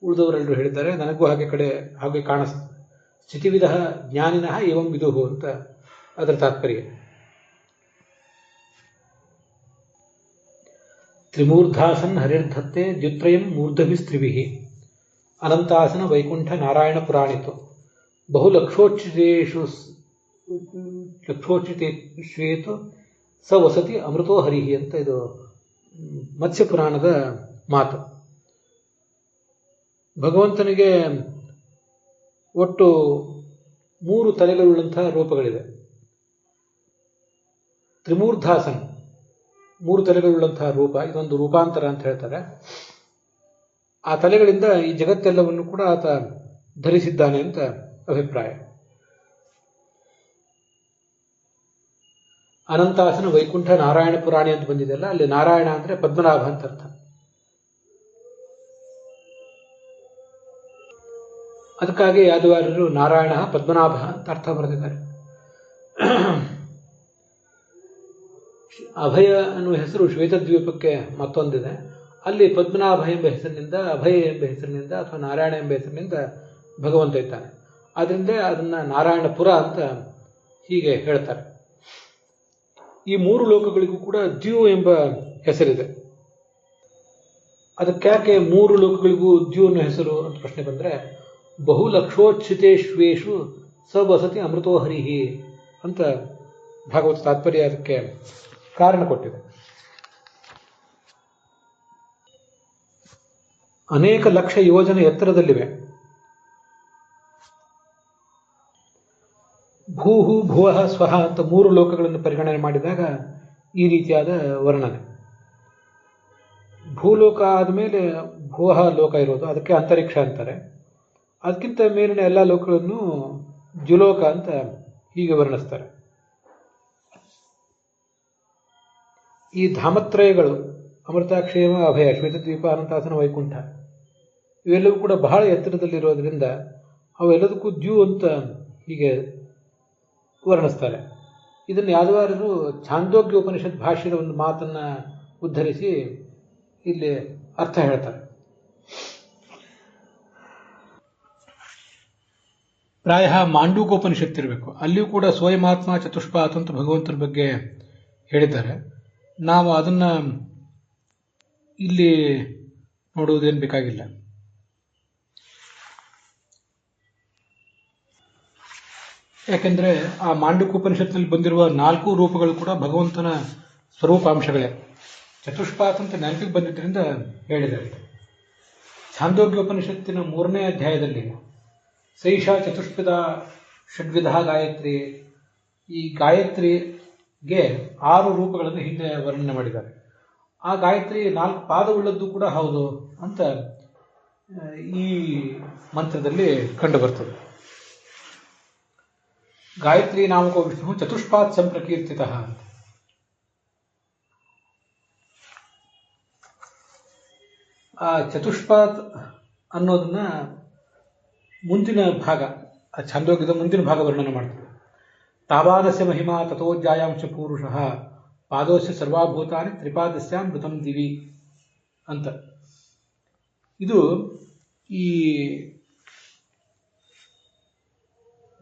ಉಳಿದವರೆಲ್ಲರೂ ಹೇಳಿದ್ದಾರೆ. ನನಗೂ ಹಾಗೆ ಕಾಣಿಸ್ತದೆ. ಸ್ಥಿತಿವಿಧ ಜ್ಞಾನಿನಃ ಏವಂ ವಿದುಹು ಅಂತ ಅದರ ತಾತ್ಪರ್ಯ. ತ್ರಿಮೂರ್ಧಾಸನ್ ಹರಿರ್ಧತ್ತೆ ದ್ಯುತ್ರಯಂ ಮೂರ್ಧಭಿಸ್ತ್ರಿಭಿಃ ಅನಂತಾಸನ ವೈಕುಂಠ ನಾರಾಯಣ ಪುರಾಣಿತು ಬಹುಲಕ್ಷೋಚಿತೇಷು ಸ ವಸತಿ ಅಮೃತೋ ಹರಿಹಿ ಅಂತ ಇದು ಮತ್ಸ್ಯ ಪುರಾಣದ ಮಾತು. ಭಗವಂತನಿಗೆ ಒಟ್ಟು 3 ತಲೆಗಳುಳ್ಳಂತಹ ರೂಪಗಳಿವೆ. ತ್ರಿಮೂರ್ಧಾಸನ್, 3 ತಲೆಗಳುಳ್ಳಂತಹ ರೂಪ, ಇದೊಂದು ರೂಪಾಂತರ ಅಂತ ಹೇಳ್ತಾರೆ. ಆ ತಲೆಗಳಿಂದ ಈ ಜಗತ್ತೆಲ್ಲವನ್ನು ಕೂಡ ಆತ ಧರಿಸಿದ್ದಾನೆ ಅಂತ ಅಭಿಪ್ರಾಯ. ಅನಂತಾಸನ ವೈಕುಂಠ ನಾರಾಯಣ ಪುರಾಣಿ ಅಂತ ಬಂದಿದೆಯಲ್ಲ, ಅಲ್ಲಿ ನಾರಾಯಣ ಅಂದ್ರೆ ಪದ್ಮನಾಭ ಅಂತ ಅರ್ಥ. ಅದಕ್ಕಾಗಿ ಯಾದವಾರ್ಯರು ನಾರಾಯಣ ಪದ್ಮನಾಭ ಅಂತ ಅರ್ಥ ಬರೆದಿದ್ದಾರೆ. ಅಭಯ ಅನ್ನುವ ಹೆಸರು ಶ್ವೇತದ್ವೀಪಕ್ಕೆ ಮತ್ತೊಂದಿದೆ. ಅಲ್ಲಿ ಪದ್ಮನಾಭ ಎಂಬ ಹೆಸರಿನಿಂದ, ಅಭಯ ಎಂಬ ಹೆಸರಿನಿಂದ ಅಥವಾ ನಾರಾಯಣ ಎಂಬ ಹೆಸರಿನಿಂದ ಭಗವಂತ ಇದ್ದಾನೆ. ಆದ್ದರಿಂದ ಅದನ್ನು ನಾರಾಯಣಪುರ ಅಂತ ಹೀಗೆ ಹೇಳ್ತಾರೆ. ಈ ಮೂರು ಲೋಕಗಳಿಗೂ ಕೂಡ ದ್ಯು ಎಂಬ ಹೆಸರಿದೆ. ಅದಕ್ಕಾಕೆ ಮೂರು ಲೋಕಗಳಿಗೂ ದ್ಯು ಅನ್ನೋ ಹೆಸರು ಅಂತ ಪ್ರಶ್ನೆ ಬಂದರೆ, ಬಹುಲಕ್ಷೋಚ್ಯುತೇಶ್ವೇಷು ಸ ವಸತಿ ಅಮೃತೋ ಹರಿಹಿ ಅಂತ ಭಾಗವತ ತಾತ್ಪರ್ಯ ಅದಕ್ಕೆ ಕಾರಣ ಕೊಟ್ಟಿದೆ. ಅನೇಕ ಲಕ್ಷ ಯೋಜನೆ ಎತ್ತರದಲ್ಲಿವೆ. ಭೂಹು ಭುವಃ ಸ್ವಹ ಅಂತ ಮೂರು ಲೋಕಗಳನ್ನು ಪರಿಗಣನೆ ಮಾಡಿದಾಗ ಈ ರೀತಿಯಾದ ವರ್ಣನೆ. ಭೂಲೋಕ ಆದಮೇಲೆ ಭುವಃ ಲೋಕ ಇರೋದು, ಅದಕ್ಕೆ ಅಂತರಿಕ್ಷ ಅಂತಾರೆ. ಅದಕ್ಕಿಂತ ಮೇಲಿನ ಎಲ್ಲ ಲೋಕಗಳನ್ನು ದ್ಯುಲೋಕ ಅಂತ ಹೀಗೆ ವರ್ಣಿಸ್ತಾರೆ. ಈ ಧಾಮತ್ರಯಗಳು ಅಮೃತ, ಕ್ಷೇಮ, ಅಭಯ, ಶ್ವೇತದ್ವೀಪ, ಅನಂತಾಸನ, ವೈಕುಂಠ ಇವೆಲ್ಲವೂ ಕೂಡ ಬಹಳ ಎತ್ತರದಲ್ಲಿರೋದ್ರಿಂದ ಅವೆಲ್ಲದಕ್ಕೂ ದ್ಯು ಅಂತ ಹೀಗೆ ವರ್ಣಿಸ್ತಾರೆ. ಇದನ್ನು ಯಾದವಾರರು ಛಾಂದೋಗ್ಯ ಉಪನಿಷತ್ ಭಾಷ್ಯದ ಒಂದು ಮಾತನ್ನು ಉದ್ಧರಿಸಿ ಇಲ್ಲಿ ಅರ್ಥ ಹೇಳ್ತಾರೆ. ಪ್ರಾಯ ಮಾಂಡೂಕೋಪನಿಷತ್ತಿರಬೇಕು. ಅಲ್ಲಿಯೂ ಕೂಡ ಸ್ವಯಮಾತ್ಮ ಚತುಷ್ಪಾತ್ ಅಂತ ಭಗವಂತನ ಬಗ್ಗೆ ಹೇಳಿದ್ದಾರೆ. ನಾವು ಅದನ್ನು ಇಲ್ಲಿ ನೋಡುವುದೇನು ಬೇಕಾಗಿಲ್ಲ. ಯಾಕೆಂದರೆ ಆ ಮಾಂಡೂಕೋಪನಿಷತ್ತಿನಲ್ಲಿ ಬಂದಿರುವ 4 ರೂಪಗಳು ಕೂಡ ಭಗವಂತನ ಸ್ವರೂಪಾಂಶಗಳೇ. ಚತುಷ್ಪಾತ್ ಅಂತ ನೆನಪಿಗೆ ಬಂದಿದ್ದರಿಂದ ಹೇಳಿದ್ದಾರೆ. ಛಾಂದೋಗ್ಯೋಪನಿಷತ್ತಿನ 3ನೇ ಅಧ್ಯಾಯದಲ್ಲಿ ಸೈಷಾ ಚತುಷ್ಪದ ಷಡ್ವಿಧ ಗಾಯತ್ರಿ, ಈ ಗಾಯತ್ರಿಗೆ 6 ರೂಪಗಳನ್ನು ಹಿಂದೆ ವರ್ಣನೆ ಮಾಡಿದ್ದಾರೆ. ಆ ಗಾಯತ್ರಿ 4 ಪಾದವುಳ್ಳದ್ದು ಕೂಡ ಹೌದು ಅಂತ ಈ ಮಂತ್ರದಲ್ಲಿ ಕಂಡುಬರ್ತದೆ. ಗಾಯತ್ರಿ ನಾಮಕೋ ವಿಷ್ಣು ಚತುಷ್ಪಾತ್ ಸಂಪ್ರಕೀರ್ತಿತ ಅಂತ. ಆ ಚತುಷ್ಪಾತ್ ಅನ್ನೋದನ್ನ ಮುಂದಿನ ಭಾಗ, ಆ ಛಾಂದೋಗ್ಯದ ಮುಂದಿನ ಭಾಗ ವರ್ಣನೆ ಮಾಡ್ತದೆ. ತಾವಾದಸ್ಯ ಮಹಿಮಾ ತಥೋಜ್ಜಾಯಾಂಶ ಪೂರುಷಃ ಪಾದೋಸ್ಯ ಸರ್ವಾಭೂತಾನಿ ತ್ರಿಪಾದಸ್ಯಾಂ ಮೃತಂ ದಿವಿ ಅಂತ. ಇದು ಈ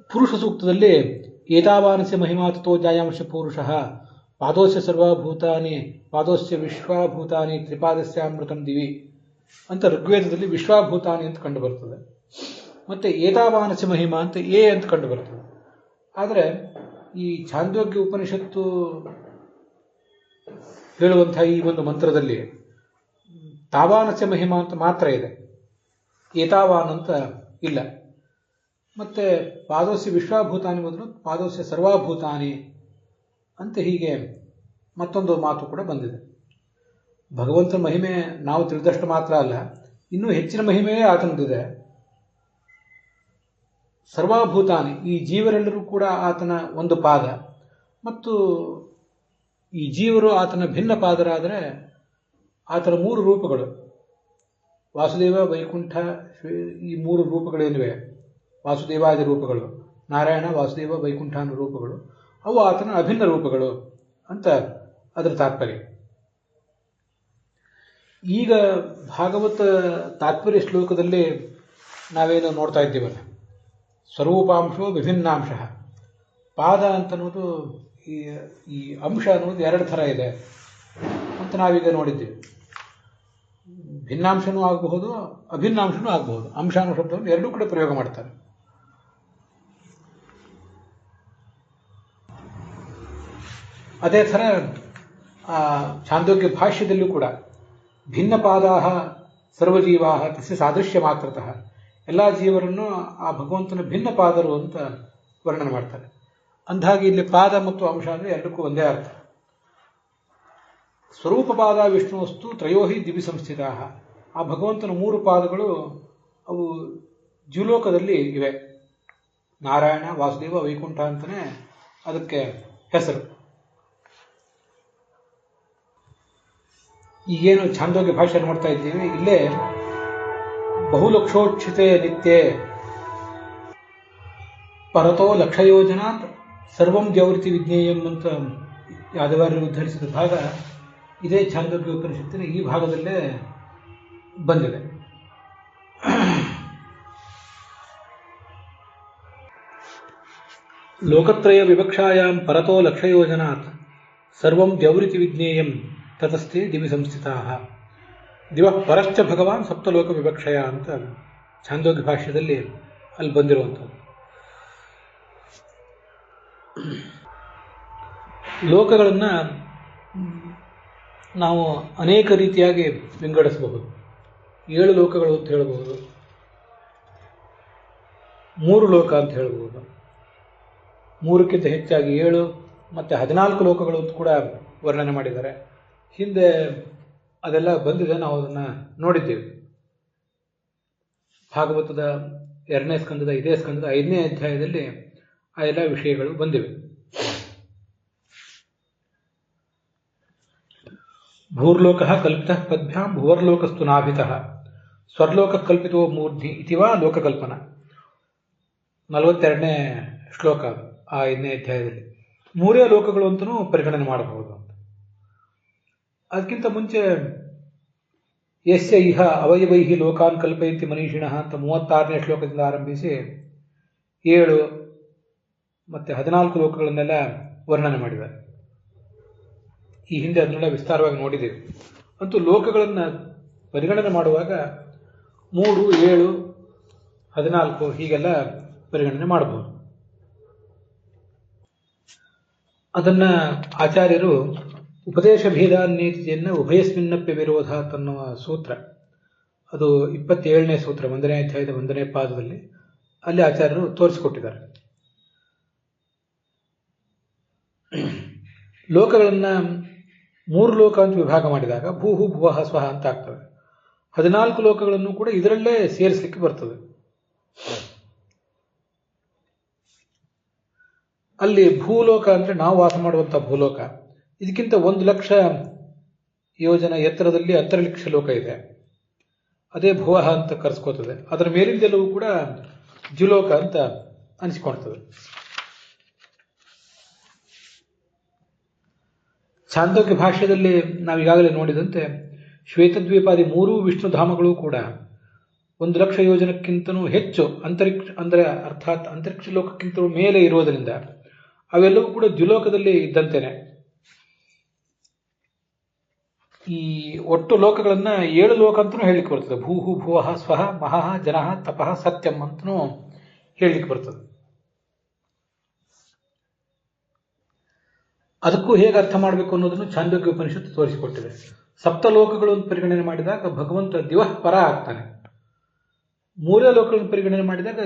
ಪುರುಷ ಸೂಕ್ತದಲ್ಲಿ ಏತಾವಾನಸ್ಯ ಮಹಿಮಾ ತಥೋಜ್ಜಾಯಾಂಶ ಪೂರುಷಃ ಪಾದೋಸ್ಯ ಸರ್ವಭೂತಾನಿ ಪಾದೋಸ್ಯ ವಿಶ್ವಾಭೂತಾನಿ ತ್ರಿಪಾದಸ್ಯಾಂ ಮೃತಂ ದಿವಿ ಅಂತ ಋಗ್ವೇದದಲ್ಲಿ ವಿಶ್ವಾಭೂತಾನಿ ಅಂತ ಕಂಡು ಬರ್ತದೆ. ಮತ್ತೆ ಏತಾವಾನಸ್ಯ ಮಹಿಮಾ ಅಂತ ಅಂತ ಕಂಡು ಬರ್ತದೆ. ಆದರೆ ಈ ಛಾಂದೋಗ್ಯ ಉಪನಿಷತ್ತು ಹೇಳುವಂತಹ ಈ ಒಂದು ಮಂತ್ರದಲ್ಲಿ ತಾವಾನಸ್ಯ ಮಹಿಮಾ ಅಂತ ಮಾತ್ರ ಇದೆ, ಏತಾವಾನ್ ಅಂತ ಇಲ್ಲ. ಮತ್ತೆ ಪಾದೋಸ್ಯ ವಿಶ್ವಾಭೂತಾನಿ ಬದಲು ಪಾದೋಸ್ಯ ಸರ್ವಾಭೂತಾನಿ ಅಂತ ಹೀಗೆ ಮತ್ತೊಂದು ಮಾತು ಕೂಡ ಬಂದಿದೆ. ಭಗವಂತನ ಮಹಿಮೆ ನಾವು ತಿಳಿದಷ್ಟು ಮಾತ್ರ ಅಲ್ಲ, ಇನ್ನೂ ಹೆಚ್ಚಿನ ಮಹಿಮೆಯೇ ಆತನದಿದೆ. ಸರ್ವಾಭೂತಾನಿ, ಈ ಜೀವರೆಲ್ಲರೂ ಕೂಡ ಆತನ ಒಂದು ಪಾದ, ಮತ್ತು ಈ ಜೀವರು ಆತನ ಭಿನ್ನ ಪಾದರಾದರೆ ಆತನ 3 ರೂಪಗಳು ವಾಸುದೇವ, ವೈಕುಂಠ, ಈ 3 ರೂಪಗಳೇನಿವೆ, ವಾಸುದೇವಾದಿ ರೂಪಗಳು, ನಾರಾಯಣ, ವಾಸುದೇವ, ವೈಕುಂಠ ಅನ್ನೋ ರೂಪಗಳು, ಅವು ಆತನ ಅಭಿನ್ನ ರೂಪಗಳು ಅಂತ ಅದರ ತಾತ್ಪರ್ಯ. ಈಗ ಭಾಗವತ ತಾತ್ಪರ್ಯ ಶ್ಲೋಕದಲ್ಲಿ ನಾವೇನು ನೋಡ್ತಾ ಇದ್ದೀವಲ್ಲ, ಸ್ವರೂಪಾಂಶೋ ವಿಭಿನ್ನಾಂಶ, ಪಾದ ಅಂತನ್ನೋದು ಈ ಅಂಶ ಅನ್ನೋದು 2 ಥರ ಇದೆ ಅಂತ ನಾವೀಗ ನೋಡಿದ್ದೀವಿ. ಭಿನ್ನಾಂಶನೂ ಆಗಬಹುದು, ಅಭಿನ್ನಾಂಶನೂ ಆಗಬಹುದು. ಅಂಶ ಅನ್ನೋ ಶಬ್ದವನ್ನು 2 ಕಡೆ ಪ್ರಯೋಗ ಮಾಡ್ತಾರೆ. ಅದೇ ಥರ ಛಾಂದೋಗ್ಯ ಭಾಷ್ಯದಲ್ಲೂ ಕೂಡ ಭಿನ್ನಪಾದಾಹ ಸರ್ವಜೀವಾಹ ತಸ್ಯ ಸಾದೃಶ್ಯ ಮಾತ್ರತಃ, ಎಲ್ಲ ಜೀವರನ್ನು ಆ ಭಗವಂತನ ಭಿನ್ನ ಪಾದರು ಅಂತ ವರ್ಣನೆ ಮಾಡ್ತಾರೆ. ಅಂದಾಗಿ ಇಲ್ಲಿ ಪಾದ ಮತ್ತು ಅಂಶ ಅಂದರೆ 2ಕ್ಕೂ ಒಂದೇ ಅರ್ಥ. ಸ್ವರೂಪಪಾದ ವಿಷ್ಣುವಸ್ತು ತ್ರಯೋಹಿ ದಿವಿ ಸಂಸ್ಥಿತಾ, ಆ ಭಗವಂತನ 3 ಪಾದಗಳು ಅವು ದ್ಯುಲೋಕದಲ್ಲಿ ಇವೆ. ನಾರಾಯಣ, ವಾಸುದೇವ, ವೈಕುಂಠ ಅಂತಲೇ ಅದಕ್ಕೆ ಹೆಸರು. ಈಗೇನು ಛಾಂದೋಗ್ಯ ಭಾಷೆ ನೋಡ್ತಾ ಇದ್ದೀವಿ, ಇಲ್ಲೇ ಬಹುಲಕ್ಷೋಚ್ಯುತೆ ನಿತ್ಯೆ ಪರತೋ ಲಕ್ಷಯೋಜನಾತ್ ಸರ್ವಂ ದ್ಯೌರಿತಿ ವಿಜ್ಞೇಯಂ ಅಂತ ಯಾದವಾರ್ಯರು ಉದ್ಧರಿಸಿದ ಭಾಗ ಇದೇ ಛಾಂದೋಗ್ಯ ಉಪನಿಷತ್ತಿನ ಈ ಭಾಗದಲ್ಲೇ ಬಂದಿದೆ. ಲೋಕತ್ರಯ ವಿವಕ್ಷಾಯಾಂ ಪರತೋ ಲಕ್ಷಯೋಜನಾತ್ ಸರ್ವಂ ದ್ಯೌರಿತಿ ವಿಜ್ಞೇಯಂ ತತಸ್ತೆ ದಿವಿ ಸಂಸ್ಥಿತಾಃ ದಿವಃ ಪರಶ್ಚ ಭಗವಾನ್ ಸಪ್ತಲೋಕ ವಿವಕ್ಷಯ ಅಂತ ಛಾಂದೋಗ್ಯ ಭಾಷ್ಯದಲ್ಲಿ ಅಲ್ಲಿ ಬಂದಿರುವಂಥದ್ದು. ಲೋಕಗಳನ್ನು ನಾವು ಅನೇಕ ರೀತಿಯಾಗಿ ವಿಂಗಡಿಸಬಹುದು. 7 ಲೋಕಗಳು ಅಂತ ಹೇಳಬಹುದು, 3 ಲೋಕ ಅಂತ ಹೇಳಬಹುದು, 3ಕ್ಕಿಂತ ಹೆಚ್ಚಾಗಿ 7 ಮತ್ತು 14 ಲೋಕಗಳು ಅಂತ ಕೂಡ ವರ್ಣನೆ ಮಾಡಿದ್ದಾರೆ. ಹಿಂದೆ ಅದೆಲ್ಲ ಬಂದಿದೆ, ನಾವು ಅದನ್ನು ನೋಡಿದ್ದೇವೆ. ಭಾಗವತದ 2ನೇ ಸ್ಕಂದದ ಇದೇ ಸ್ಕಂದದ 5ನೇ ಅಧ್ಯಾಯದಲ್ಲಿ ಆ ಎಲ್ಲ ವಿಷಯಗಳು ಬಂದಿವೆ. ಭೂರ್ಲೋಕಃ ಕಲ್ಪಿತಃ ಪದ್ಭ್ಯಾಂ ಭುವರ್ಲೋಕಸ್ತು ನಾಭಿತಃ ಸ್ವರ್ಲೋಕ ಕಲ್ಪಿತೋ ಮೂರ್ಧಿ ಇತಿವಾ ಲೋಕಕಲ್ಪನಾ. 42ನೇ ಶ್ಲೋಕ ಆ 5ನೇ ಅಧ್ಯಾಯದಲ್ಲಿ 3 ಲೋಕಗಳು ಅಂತಲೂ ಪರಿಗಣನೆ ಮಾಡಬಹುದು ಅಂತ. ಅದಕ್ಕಿಂತ ಮುಂಚೆ ಯಸ್ಯ ಇಹ ಅವಯವೈಹಿ ಲೋಕಾನ್ ಕಲ್ಪಯಂತಿ ಮನೀಷಿಣಃ ಅಂತ 36ನೇ ಶ್ಲೋಕದಿಂದ ಆರಂಭಿಸಿ 7 ಮತ್ತು 14 ಲೋಕಗಳನ್ನೆಲ್ಲ ವರ್ಣನೆ ಮಾಡಿದ್ದಾರೆ. ಈ ಹಿಂದೆ ಅದನ್ನೆಲ್ಲ ವಿಸ್ತಾರವಾಗಿ ನೋಡಿದ್ದೇವೆ. ಅಂತೂ ಲೋಕಗಳನ್ನು ಪರಿಗಣನೆ ಮಾಡುವಾಗ 3, 7, 14 ಹೀಗೆಲ್ಲ ಪರಿಗಣನೆ ಮಾಡಬಹುದು. ಅದನ್ನ ಆಚಾರ್ಯರು ಉಪದೇಶ ಭೇದಾನ್ಯತಿಯನ್ನ ಉಭಯಸ್ಮಿನ್ನಪ್ಯ ವಿರೋಧ ಅನ್ನುವ ಸೂತ್ರ, ಅದು 27ನೇ ಸೂತ್ರ 1ನೇ ಅಧ್ಯಾಯದ 1ನೇ ಪಾದದಲ್ಲಿ ಅಲ್ಲಿ ಆಚಾರ್ಯರು ತೋರಿಸಿಕೊಟ್ಟಿದ್ದಾರೆ. ಲೋಕಗಳನ್ನ 3 ಲೋಕ ಅಂತ ವಿಭಾಗ ಮಾಡಿದಾಗ ಭೂಹು ಭುವಃ ಸ್ವಹ ಅಂತ ಆಗ್ತವೆ. 14 ಲೋಕಗಳನ್ನು ಕೂಡ ಇದರಲ್ಲೇ ಸೇರಿಸಲಿಕ್ಕೆ ಬರ್ತದೆ. ಅಲ್ಲಿ ಭೂಲೋಕ ಅಂದ್ರೆ ನಾವು ವಾಸ ಮಾಡುವಂತಹ ಭೂಲೋಕ, ಇದಕ್ಕಿಂತ 1 ಲಕ್ಷ ಯೋಜನ ಎತ್ತರದಲ್ಲಿ ಅಂತರಿಕ್ಷ ಲೋಕ ಇದೆ, ಅದೇ ಭುವಃ ಅಂತ ಕರೆಸ್ಕೋತದೆ. ಅದರ ಮೇಲಿಂದೆಲ್ಲವೂ ಕೂಡ ದ್ಯುಲೋಕ ಅಂತ ಅನಿಸಿಕೊಳ್ತದೆ. ಛಾಂದೋಗ್ಯ ಭಾಷ್ಯದಲ್ಲಿ ನಾವೀಗಾಗಲೇ ನೋಡಿದಂತೆ ಶ್ವೇತದ್ವೀಪಾದಿ 3 ವಿಷ್ಣುಧಾಮಗಳು ಕೂಡ 1 ಲಕ್ಷ ಯೋಜನಕ್ಕಿಂತಲೂ ಹೆಚ್ಚು ಅರ್ಥಾತ್ ಅಂತರಿಕ್ಷ ಲೋಕಕ್ಕಿಂತಲೂ ಮೇಲೆ ಇರುವುದರಿಂದ ಅವೆಲ್ಲವೂ ಕೂಡ ದ್ಯುಲೋಕದಲ್ಲಿ ಇದ್ದಂತೆನೆ. ಈ ಒಟ್ಟು ಲೋಕಗಳನ್ನ 7 ಲೋಕ ಅಂತಲೂ ಹೇಳಲಿಕ್ಕೆ ಬರ್ತದೆ. ಭೂಹು ಭುವಃ ಸ್ವಹ ಮಹಃ ಜನಃ ತಪಃ ಸತ್ಯಂ ಅಂತಲೂ ಹೇಳಲಿಕ್ಕೆ ಬರ್ತದೆ. ಅದಕ್ಕೂ ಹೇಗೆ ಅರ್ಥ ಮಾಡಬೇಕು ಅನ್ನೋದನ್ನು ಛಾಂದೋಗ್ಯ ಉಪನಿಷತ್ತು ತೋರಿಸಿಕೊಟ್ಟಿದೆ. ಸಪ್ತಲೋಕಗಳನ್ನು ಪರಿಗಣನೆ ಮಾಡಿದಾಗ ಭಗವಂತ ದಿವಃ ಪರ ಆಗ್ತಾನೆ. 3 ಲೋಕಗಳನ್ನು ಪರಿಗಣನೆ ಮಾಡಿದಾಗ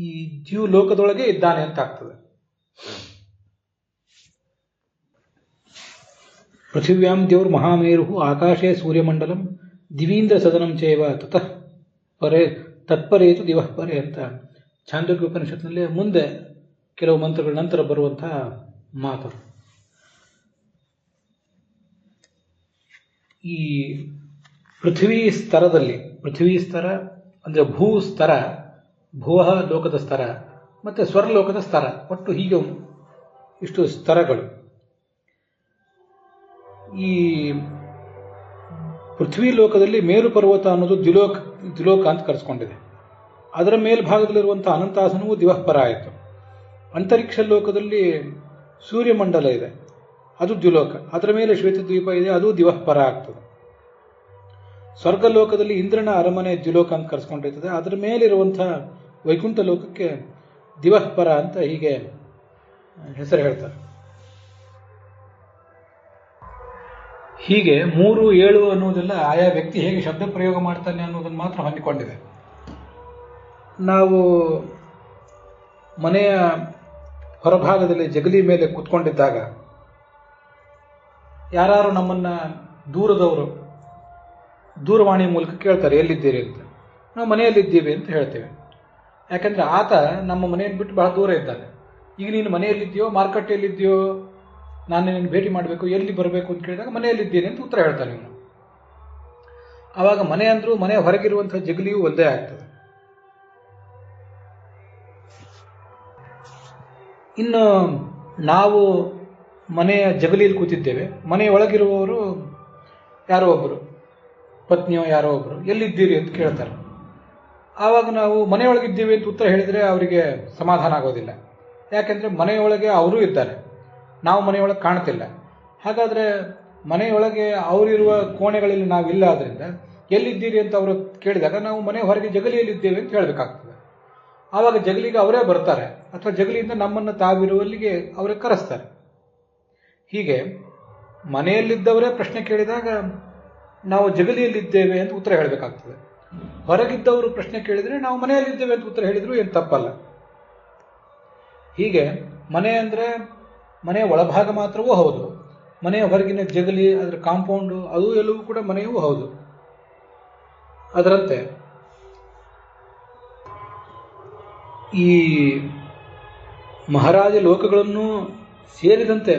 ಈ ಜೀವ ಲೋಕದೊಳಗೆ ಇದ್ದಾನೆ ಅಂತ ಆಗ್ತದೆ. ಪೃಥಿವ್ಯಾಂ ದೇವ್ರ ಮಹಾಮೇರು ಆಕಾಶೇ ಸೂರ್ಯಮಂಡಲಂ ದಿವೀಂದ್ರ ಸದನಂ ಚೈವ ತತಃ ಪರೇ ತತ್ಪರೇತು ದಿವಃ ಪರೇ ಅಂತ ಛಾಂದೋಗ್ಯ ಉಪನಿಷತ್ನಲ್ಲಿ ಮುಂದೆ ಕೆಲವು ಮಂತ್ರಗಳ ನಂತರ ಬರುವಂತಹ ಮಾತು. ಈ ಪೃಥ್ವಿ ಸ್ತರ ಅಂದರೆ ಭೂ ಸ್ತರ, ಭುವಃ ಲೋಕದ ಸ್ತರ ಮತ್ತು ಸ್ವರ್ಲೋಕದ ಸ್ತರ, ಒಟ್ಟು ಹೀಗೆ ಇಷ್ಟು ಸ್ತರಗಳು. ಈ ಪೃಥ್ವಿ ಲೋಕದಲ್ಲಿ ಮೇರು ಪರ್ವತ ಅನ್ನೋದು ದ್ಯುಲೋಕ ಅಂತ ಕರೆಸ್ಕೊಂಡಿದೆ. ಅದರ ಮೇಲ್ಭಾಗದಲ್ಲಿರುವಂತಹ ಅನಂತಾಸನವು ದಿವಃಪರ ಆಯಿತು. ಅಂತರಿಕ್ಷ ಲೋಕದಲ್ಲಿ ಸೂರ್ಯಮಂಡಲ ಇದೆ, ಅದು ದ್ಯುಲೋಕ. ಅದರ ಮೇಲೆ ಶ್ವೇತದ್ವೀಪ ಇದೆ, ಅದು ದಿವಃಪರ ಆಗ್ತದೆ. ಸ್ವರ್ಗಲೋಕದಲ್ಲಿ ಇಂದ್ರನ ಅರಮನೆ ದ್ಯುಲೋಕ ಅಂತ ಕರೆಸ್ಕೊಂಡಿರ್ತದೆ. ಅದರ ಮೇಲಿರುವಂತಹ ವೈಕುಂಠ ಲೋಕಕ್ಕೆ ದಿವಃಪರ ಅಂತ ಹೀಗೆ ಹೆಸರು ಹೇಳ್ತಾರೆ. ಹೀಗೆ 3, 7 ಅನ್ನೋದೆಲ್ಲ ಆಯಾ ವ್ಯಕ್ತಿ ಹೇಗೆ ಶಬ್ದ ಪ್ರಯೋಗ ಮಾಡ್ತಾನೆ ಅನ್ನೋದನ್ನು ಮಾತ್ರ ಹೊಂದಿಕೊಂಡಿದೆ. ನಾವು ಮನೆಯ ಹೊರಭಾಗದಲ್ಲಿ ಜಗಲಿ ಮೇಲೆ ಕೂತ್ಕೊಂಡಿದ್ದಾಗ ಯಾರು ನಮ್ಮನ್ನ ದೂರದವರು ದೂರವಾಣಿ ಮೂಲಕ ಕೇಳ್ತಾರೆ ಎಲ್ಲಿದ್ದೀರಿ ಅಂತ. ನಾವು ಮನೆಯಲ್ಲಿದ್ದೀವಿ ಅಂತ ಹೇಳ್ತೇವೆ. ಯಾಕಂದ್ರೆ ಆತ ನಮ್ಮ ಮನೆಯನ್ನು ಬಿಟ್ಟು ಬಹಳ ದೂರ ಇದ್ದಾನೆ. ಈಗ ನೀನು ಮನೆಯಲ್ಲಿದ್ದೀಯೋ ಮಾರುಕಟ್ಟೆಯಲ್ಲಿದ್ದೀಯೋ, ನಾನು ನಿನ್ನ ಭೇಟಿ ಮಾಡಬೇಕು, ಎಲ್ಲಿ ಬರಬೇಕು ಅಂತ ಕೇಳಿದಾಗ ಮನೆಯಲ್ಲಿದ್ದೀನಿ ಅಂತ ಉತ್ತರ ಹೇಳ್ತಾನೆ ಇವನು. ಆವಾಗ ಮನೆ ಅಂದ್ರೂ ಮನೆ ಹೊರಗಿರುವಂತಹ ಜಗಲಿಯೂ ಒಂದೇ ಆಗ್ತದೆ. ಇನ್ನು ನಾವು ಮನೆಯ ಜಗಲಿಯಲ್ಲಿ ಕೂತಿದ್ದೇವೆ. ಮನೆಯ ಒಳಗಿರುವವರು ಯಾರೋ ಒಬ್ಬರು, ಪತ್ನಿಯೋ ಯಾರೋ ಒಬ್ಬರು, ಎಲ್ಲಿದ್ದೀರಿ ಅಂತ ಕೇಳ್ತಾರೆ. ಆವಾಗ ನಾವು ಮನೆಯೊಳಗಿದ್ದೀವಿ ಅಂತ ಉತ್ತರ ಹೇಳಿದರೆ ಅವರಿಗೆ ಸಮಾಧಾನ ಆಗೋದಿಲ್ಲ. ಯಾಕೆಂದರೆ ಮನೆಯೊಳಗೆ ಅವರೂ ಇದ್ದಾರೆ, ನಾವು ಮನೆಯೊಳಗೆ ಕಾಣ್ತಿಲ್ಲ. ಹಾಗಾದರೆ ಮನೆಯೊಳಗೆ ಅವರಿರುವ ಕೋಣೆಗಳಲ್ಲಿ ನಾವಿಲ್ಲ. ಆದ್ದರಿಂದ ಎಲ್ಲಿದ್ದೀರಿ ಅಂತ ಅವರು ಕೇಳಿದಾಗ ನಾವು ಮನೆ ಹೊರಗೆ ಜಗಲಿಯಲ್ಲಿದ್ದೇವೆ ಅಂತ ಹೇಳಬೇಕಾಗ್ತದೆ. ಆವಾಗ ಜಗಲಿಗೆ ಅವರೇ ಬರ್ತಾರೆ, ಅಥವಾ ಜಗಲಿಯಿಂದ ನಮ್ಮನ್ನು ತಾವಿರುವಲ್ಲಿಗೆ ಅವರೇ ಕರೆಸ್ತಾರೆ. ಹೀಗೆ ಮನೆಯಲ್ಲಿದ್ದವರೇ ಪ್ರಶ್ನೆ ಕೇಳಿದಾಗ ನಾವು ಜಗಲಿಯಲ್ಲಿದ್ದೇವೆ ಅಂತ ಉತ್ತರ ಹೇಳಬೇಕಾಗ್ತದೆ. ಹೊರಗಿದ್ದವರು ಪ್ರಶ್ನೆ ಕೇಳಿದರೆ ನಾವು ಮನೆಯಲ್ಲಿದ್ದೇವೆ ಅಂತ ಉತ್ತರ ಹೇಳಿದ್ರು ಏನು ತಪ್ಪಲ್ಲ. ಹೀಗೆ ಮನೆ ಅಂದರೆ ಮನೆಯ ಒಳಭಾಗ ಮಾತ್ರವೂ ಹೌದು, ಮನೆಯ ಹೊರಗಿನ ಜಗಲಿ, ಅದರ ಕಾಂಪೌಂಡು, ಅದು ಎಲ್ಲವೂ ಕೂಡ ಮನೆಯೂ ಹೌದು. ಅದರಂತೆ ಈ ಮಹಾರಾಜ ಲೋಕಗಳನ್ನು ಸೇರಿದಂತೆ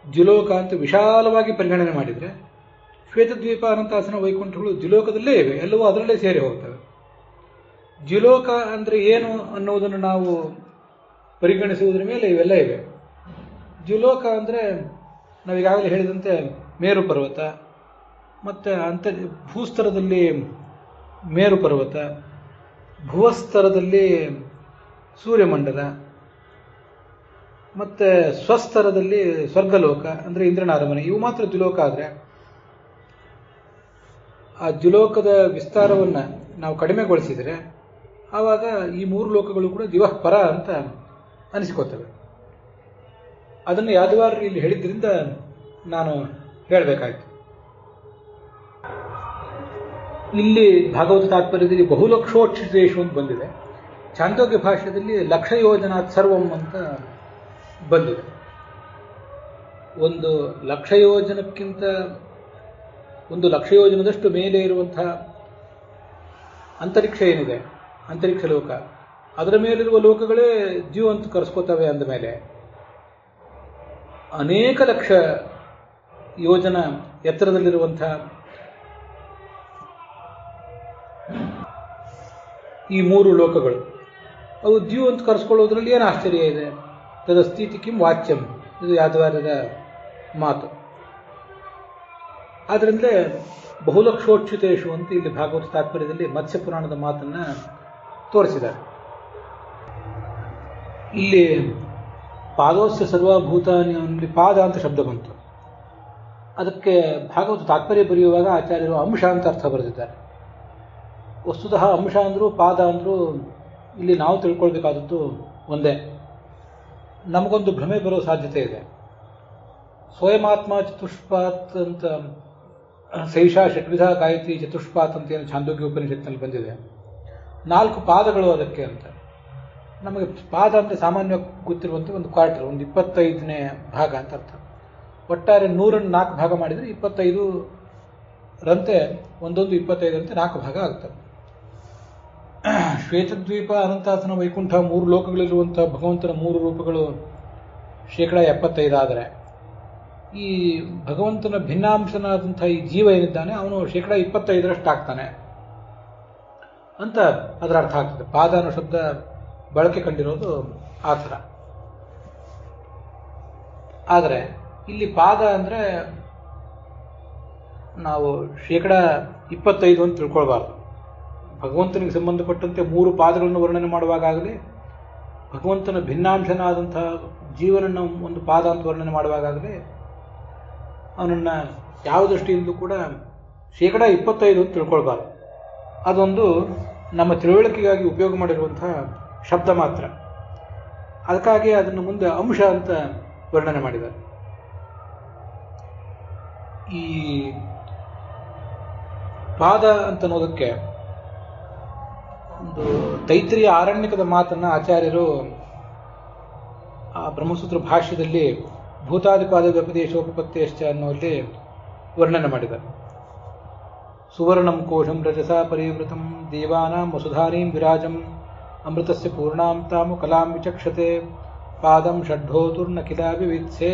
ದ್ಯುಲೋಕ ಅಂತ ವಿಶಾಲವಾಗಿ ಪರಿಗಣನೆ ಮಾಡಿದರೆ, ಶ್ವೇತದ್ವೀಪ ಅನಂತಾಸನ ವೈಕುಂಠಗಳು ದ್ಯುಲೋಕದಲ್ಲೇ ಇವೆ, ಎಲ್ಲವೂ ಅದರಲ್ಲೇ ಸೇರಿ ಹೋಗ್ತವೆ. ದ್ಯುಲೋಕ ಅಂದರೆ ಏನು ಅನ್ನೋದನ್ನು ನಾವು ಪರಿಗಣಿಸುವುದರ ಮೇಲೆ ಇವೆಲ್ಲ ಇವೆ. ದ್ಯುಲೋಕ ಅಂದರೆ ನಾವೀಗಾಗಲೇ ಹೇಳಿದಂತೆ ಮೇರು ಪರ್ವತ, ಮತ್ತು ಭೂಸ್ತರದಲ್ಲಿ ಮೇರು ಪರ್ವತ, ಭುವಸ್ತರದಲ್ಲಿ ಸೂರ್ಯಮಂಡಲ, ಮತ್ತು ಸ್ವಸ್ತರದಲ್ಲಿ ಸ್ವರ್ಗಲೋಕ ಅಂದರೆ ಇಂದ್ರನ ಅರಮನೆ. ಇವು ಮಾತ್ರ ದ್ಯುಲೋಕ. ಆದರೆ ಆ ದ್ಯುಲೋಕದ ವಿಸ್ತಾರವನ್ನು ನಾವು ಕಡಿಮೆಗೊಳಿಸಿದರೆ ಆವಾಗ ಈ ಮೂರು ಲೋಕಗಳು ಕೂಡ ದಿವಃಪರ ಅಂತ ಅನಿಸಿಕೊಳ್ತವೆ. ಅದನ್ನು ಯಾದವಾರರು ಇಲ್ಲಿ ಹೇಳಿದ್ರಿಂದ ನಾನು ಹೇಳಬೇಕಾಯ್ತು. ಇಲ್ಲಿ ಭಾಗವತ ತಾತ್ಪರ್ಯದಲ್ಲಿ ಬಹುಲಕ್ಷೋಚ್ಛಿತೇಶು ಅಂತ ಬಂದಿದೆ. ಚಾಂದೋಗ್ಯ ಭಾಷ್ಯದಲ್ಲಿ ಲಕ್ಷ ಯೋಜನಾತ್ ಸರ್ವಂ ಅಂತ ಬಂದಿದೆ. ಒಂದು ಲಕ್ಷ ಯೋಜನದಷ್ಟು ಮೇಲೆ ಇರುವಂತಹ ಅಂತರಿಕ್ಷ ಏನಿದೆ, ಅಂತರಿಕ್ಷ ಲೋಕ, ಅದರ ಮೇಲಿರುವ ಲೋಕಗಳೇ ದ್ಯು ಅಂತ ಕರೆಸ್ಕೋತವೆ. ಅಂದ ಮೇಲೆ ಅನೇಕ ಲಕ್ಷ ಯೋಜನ ಎತ್ತರದಲ್ಲಿರುವಂತಹ ಈ ಮೂರು ಲೋಕಗಳು ಅವು ದ್ಯು ಅಂತ ಕರೆಸ್ಕೊಳ್ಳೋದ್ರಲ್ಲಿ ಏನು ಆಶ್ಚರ್ಯ ಇದೆ? ತದಸ್ಥಿತಿ ಕಿಂ ವಾಚ್ಯಂ, ಇದು ಯಾದವಾರ್ಯರ ಮಾತು. ಆದ್ರಿಂದಲೇ ಬಹುಲಕ್ಷೋಚ್ಯುತೇಶು ಅಂತ ಇಲ್ಲಿ ಭಾಗವತ ತಾತ್ಪರ್ಯದಲ್ಲಿ ಮತ್ಸ್ಯ ಪುರಾಣದ ಮಾತನ್ನು ತೋರಿಸಿದ್ದಾರೆ. ಇಲ್ಲಿ ಪಾದೋಸ್ಯ ಸರ್ವಭೂತಾನಿ ಅನ್ನಲಿ ಪಾದ ಅಂತ ಶಬ್ದ ಬಂತು. ಅದಕ್ಕೆ ಭಾಗವತ ತಾತ್ಪರ್ಯ ಬರೆಯುವಾಗ ಆಚಾರ್ಯರು ಅಂಶ ಅಂತ ಅರ್ಥ ಬರೆದಿದ್ದಾರೆ. ವಸ್ತುತಃ ಅಂಶ ಅಂದರೂ ಪಾದ ಅಂದರೂ ಇಲ್ಲಿ ನಾವು ತಿಳ್ಕೊಳ್ಬೇಕಾದದ್ದು ಒಂದೇ. ನಮಗೊಂದು ಭ್ರಮೆ ಬರೋ ಸಾಧ್ಯತೆ ಇದೆ. ಸ್ವಯಮಾತ್ಮ ಚತುಷ್ಪಾತ್ ಅಂತ ಸೈಷಾ ಷಟ್ವಿಧ ಗಾಯತ್ರಿ ಚತುಷ್ಪಾತ್ ಅಂತ ಏನು ಛಾಂದೋಗ್ಯ ಉಪನಿಷತ್ನಲ್ಲಿ ಬಂದಿದೆ. 4 ಪಾದಗಳು ಅದಕ್ಕೆ ಅಂತ. ನಮಗೆ ಪಾದ ಅಂದರೆ ಸಾಮಾನ್ಯ ಗೊತ್ತಿರುವಂತೆ ಒಂದು ಕ್ವಾರ್ಟರ್, ಒಂದು 25ನೇ ಭಾಗ ಅಂತ ಅರ್ಥ. ಒಟ್ಟಾರೆ 100ನ್ನು 4 ಭಾಗ ಮಾಡಿದರೆ 25 ರಂತೆ, ಒಂದೊಂದು 25 ರಂತೆ 4 ಭಾಗ ಆಗ್ತವೆ. ಶ್ವೇತದ್ವೀಪ ಅನಂತಾಸನ ವೈಕುಂಠ 3 ಲೋಕಗಳಿರುವಂಥ ಭಗವಂತನ 3 ರೂಪಗಳು 75% ಆದರೆ, ಈ ಭಗವಂತನ ಭಿನ್ನಾಂಶನಾದಂಥ ಈ ಜೀವ ಏನಿದ್ದಾನೆ ಅವನು 25% ಆಗ್ತಾನೆ ಅಂತ ಅದರ ಅರ್ಥ ಆಗ್ತದೆ. ಪಾದ ಅನ್ನೋ ಶಬ್ದ ಬಳಕೆ ಕಂಡಿರೋದು ಆ ಥರ. ಆದರೆ ಇಲ್ಲಿ ಪಾದ ಅಂದರೆ ನಾವು 25% ಅಂತ ತಿಳ್ಕೊಳ್ಬಾರ್ದು. ಭಗವಂತನಿಗೆ ಸಂಬಂಧಪಟ್ಟಂತೆ 3 ಪಾದಗಳನ್ನು ವರ್ಣನೆ ಮಾಡುವಾಗಲಿ, ಭಗವಂತನ ಭಿನ್ನಾಂಶನಾದಂಥ ಜೀವನನ್ನ ಒಂದು ಪಾದ ಅಂತ ವರ್ಣನೆ ಮಾಡುವಾಗಲಿ, ಅವನನ್ನು ಯಾವ ದೃಷ್ಟಿಯಿಂದಲೂ ಕೂಡ 25% ಅಂತ ತಿಳ್ಕೊಳ್ಬಾರ್ದು. ಅದೊಂದು ನಮ್ಮ ತಿಳುವಳಿಕೆಗಾಗಿ ಉಪಯೋಗ ಮಾಡಿರುವಂಥ ಶಬ್ದ ಮಾತ್ರ. ಅದಕ್ಕಾಗಿ ಅದನ್ನು ಮುಂದೆ ಅಂಶ ಅಂತ ವರ್ಣನೆ ಮಾಡಿದ್ದಾರೆ. ಈ ಪಾದ ಅಂತ ಅನ್ನೋದಕ್ಕೆ ಒಂದು ತೈತ್ರಿಯ ಆರಣ್ಯಕದ ಮಾತನ್ನು ಆಚಾರ್ಯರು ಆ ಬ್ರಹ್ಮಸೂತ್ರ ಭಾಷ್ಯದಲ್ಲಿ ಭೂತಾದಿಪಾದ ವ್ಯಪದೇಶೋಪತ್ತೇಶ್ಚ ಅನ್ನುವಲ್ಲಿ ವರ್ಣನೆ ಮಾಡಿದ್ದಾರೆ. ಸುವರ್ಣಂ ಕೋಶಂ ರಜಸಾ ಪರಿವೃತಂ ದೇವಾನಾಂ ವಸುಧಾರೀಂ ವಿರಾಜಂ ಅಮೃತಸ್ಯ ಪೂರ್ಣಾಂ ತಾಮು ಕಲಾಂ ವಿಚಕ್ಷತೆ ಪಾದಂ ಷಡ್ಢೋತುರ್ನ ಕಿಲಾಭಿವಿತ್ಸೆ